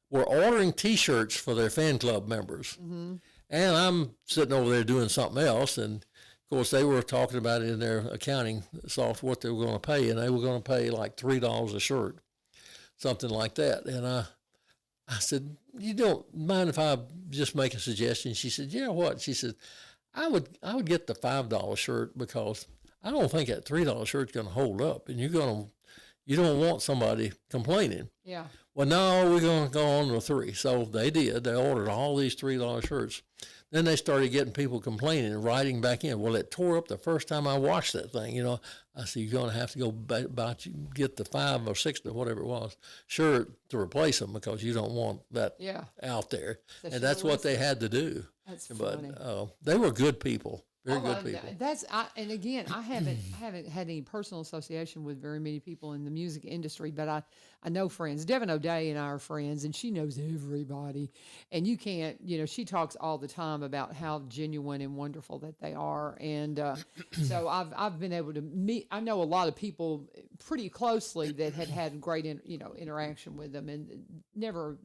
were ordering T-shirts for their fan club members. Mm-hmm. And I'm sitting over there doing something else, and of course, they were talking about it in their accounting software, what they were going to pay, and they were going to pay like $3 a shirt, something like that. And I said, you don't mind if I just make a suggestion? She said, yeah, what? She said, I would get the $5 shirt, because I don't think that $3 shirt's going to hold up, and you don't want somebody complaining. Yeah. Well, no, we're going to go on to 3. So they did. They ordered all these $3 shirts. Then they started getting people complaining and writing back in. Well, it tore up the first time I watched that thing. I said, you're going to have to go get the 5 or 6 or whatever it was shirt to replace them, because you don't want that out there. And that's what they had to do. That's funny. But they were good people, Very good people. And again, I haven't had any personal association with very many people in the music industry, but I know friends. Devin O'Day and I are friends, and she knows everybody. And you can't, she talks all the time about how genuine and wonderful that they are. And so I've been able to meet. I know a lot of people pretty closely that had great interaction with them, and never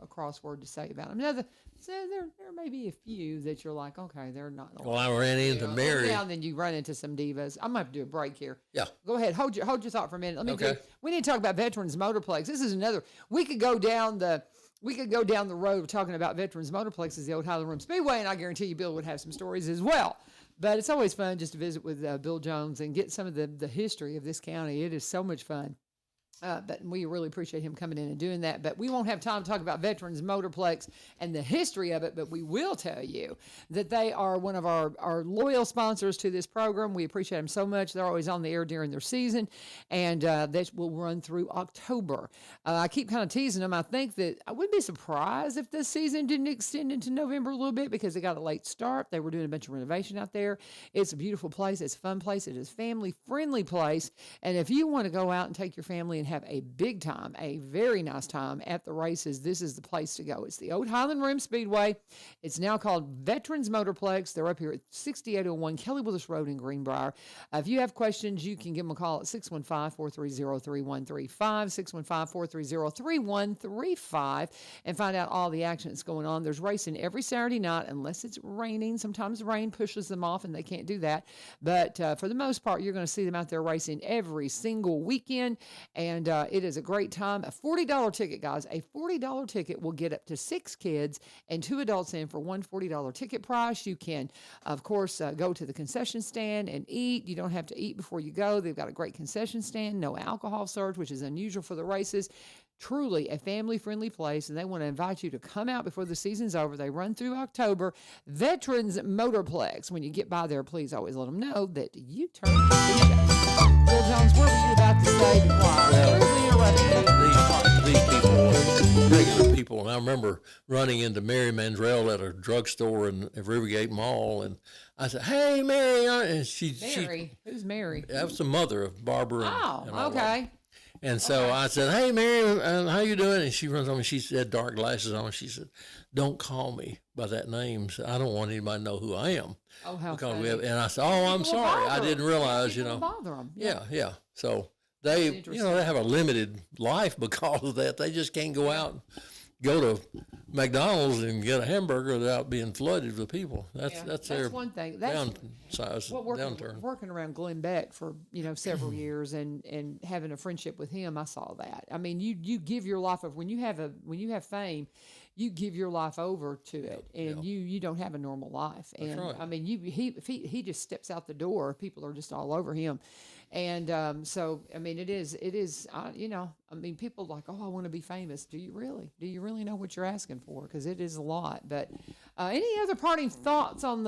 a crossword to say about them. Now, so there may be a few that you're like, okay, they're not. Well, I ran into Mary. Yeah, and then you run into some divas. I'm gonna have to do a break here. Yeah. Go ahead. Hold your thought for a minute. Okay. We need to talk about Veterans Motorplex. This is another. We could go down the road of talking about Veterans Motorplexes, the old Highland Rim Speedway, and I guarantee you Bill would have some stories as well. But it's always fun just to visit with Bill Jones and get some of the history of this county. It is so much fun. But we really appreciate him coming in and doing that. But we won't have time to talk about Veterans Motorplex and the history of it, but we will tell you that they are one of our loyal sponsors to this program. We appreciate them so much. They're always on the air during their season, and that will run through October. I keep kind of teasing them. I think that I wouldn't be surprised if this season didn't extend into November a little bit because they got a late start. They were doing a bunch of renovation out there. It's a beautiful place. It's a fun place. It is a family-friendly place. And if you want to go out and take your family and have a big time, a very nice time at the races, this is the place to go. It's the old Highland Rim Speedway. It's now called Veterans Motorplex. They're up here at 6801 Kelly Willis Road in Greenbrier. If you have questions, you can give them a call at 615-430-3135, 615-430-3135, and find out all the action that's going on. There's racing every Saturday night, unless it's raining. Sometimes the rain pushes them off and they can't do that. But for the most part, you're going to see them out there racing every single weekend. And it is a great time. A $40 ticket, guys. A $40 ticket will get up to 6 kids and 2 adults in for one $40 ticket price. You can, of course, go to the concession stand and eat. You don't have to eat before you go. They've got a great concession stand, no alcohol served, which is unusual for the races. Truly a family-friendly place, and they want to invite you to come out before the season's over. They run through October. Veterans Motorplex. When you get by there, please always let them know that you turned to the show. Bill Jones, what were you about to say before I rudely interrupted you? These people, regular people, and I remember running into Mary Mandrell at a drugstore in Rivergate Mall, and I said, "Hey, Mary," and Mary, who's Mary? That was the mother of Barbara. Oh, and okay. And so I said, "Hey, Mary, how you doing?" And she runs on me. She had dark glasses on. She said, "Don't call me by that name. So I don't want anybody to know who I am." Oh, how because funny. and I said, "Oh, I'm sorry. I didn't realize, Bother them. Yeah. So they, they have a limited life because of that. They just can't go out and go to McDonald's and get a hamburger without being flooded with people. That's their one thing. downturn. Working around Glenn Beck for several years and having a friendship with him, I saw that. I mean, you give your life when you have fame, you give your life over to it, and you don't have a normal life. And right. I mean, he just steps out the door, people are just all over him. And so, I mean, it is, I mean, people like, oh, I want to be famous. Do you really? Do you really know what you're asking for? Because it is a lot. But any other parting thoughts on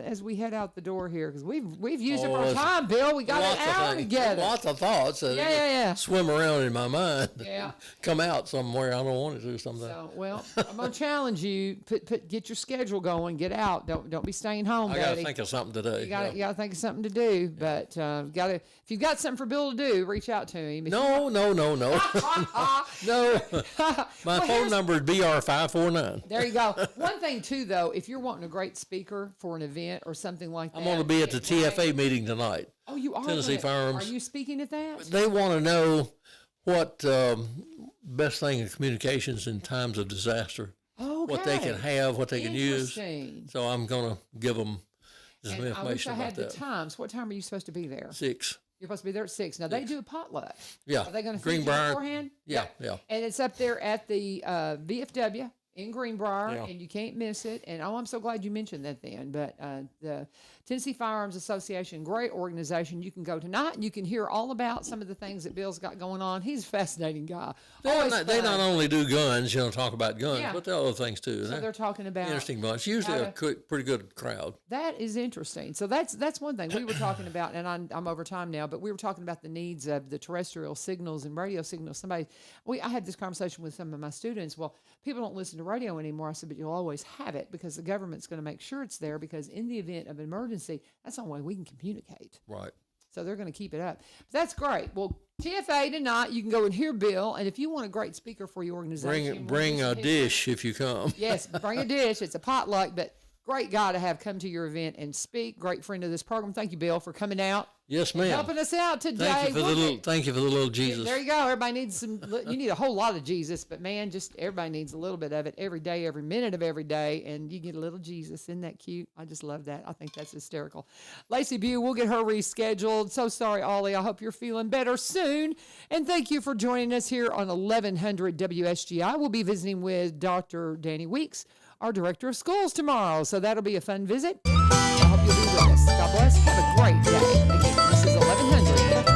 as we head out the door here? Because we've used up our time, Bill. We got an hour together. Lots of thoughts that swim around in my mind. Yeah. Come out somewhere I don't want it to sometimes. So, well, I'm gonna challenge you. Get your schedule going. Get out. Don't be staying home. I gotta think of something today. You gotta think of something to do. But if you've got something for Bill to do, reach out to him. No. No. My phone number is BR549. There you go. One thing too, though, if you're wanting a great speaker for an event or something like that, I'm going to be at the TFA meeting tonight. Oh, you are. Tennessee Firearms. Are you speaking at that? They want to know what best thing in communications in times of disaster. Okay. What they can have, what they can use. So I'm going to give them some information I wish I had about the times. What time are you supposed to be there? 6. You're supposed to be there at 6. Now, they do a potluck. Yeah. Are they going to feed you Greenbrier. beforehand? Yeah. And it's up there at the VFW in Greenbrier, Yeah. and you can't miss it. And, I'm so glad you mentioned that then. But the Tennessee Firearms Association, great organization. You can go tonight, and you can hear all about some of the things that Bill's got going on. He's a fascinating guy. They not only do guns, talk about guns, Yeah. but there are other things too. So they're talking about Interesting bunch. Usually a pretty good crowd. That is interesting. So that's one thing we were talking about, and I'm over time now, but we were talking about the needs of the terrestrial signals and radio signals. I had this conversation with some of my students. Well, people don't listen to radio anymore. I said, but you'll always have it because the government's going to make sure it's there because in the event of an emergency, that's the only way we can communicate. Right. So they're going to keep it up. That's great. Well, TFA tonight, you can go and hear Bill. And if you want a great speaker for your organization, bring a dish if you come. Yes, bring a dish. It's a potluck, but great guy to have come to your event and speak. Great friend of this program. Thank you, Bill, for coming out. Yes, ma'am. Helping us out today. Thank you for the little Jesus. There you go. Everybody needs some. You need a whole lot of Jesus, but man, just everybody needs a little bit of it every day, every minute of every day, and you get a little Jesus. Isn't that cute? I just love that. I think that's hysterical. Laci Beu, we'll get her rescheduled. So sorry, Ollie. I hope you're feeling better soon. And thank you for joining us here on 1100 WSGI. We'll be visiting with Dr. Danny Weeks, our director of schools, tomorrow. So that'll be a fun visit. I hope you'll be with us. God bless. Have a great day. Again, this is 1100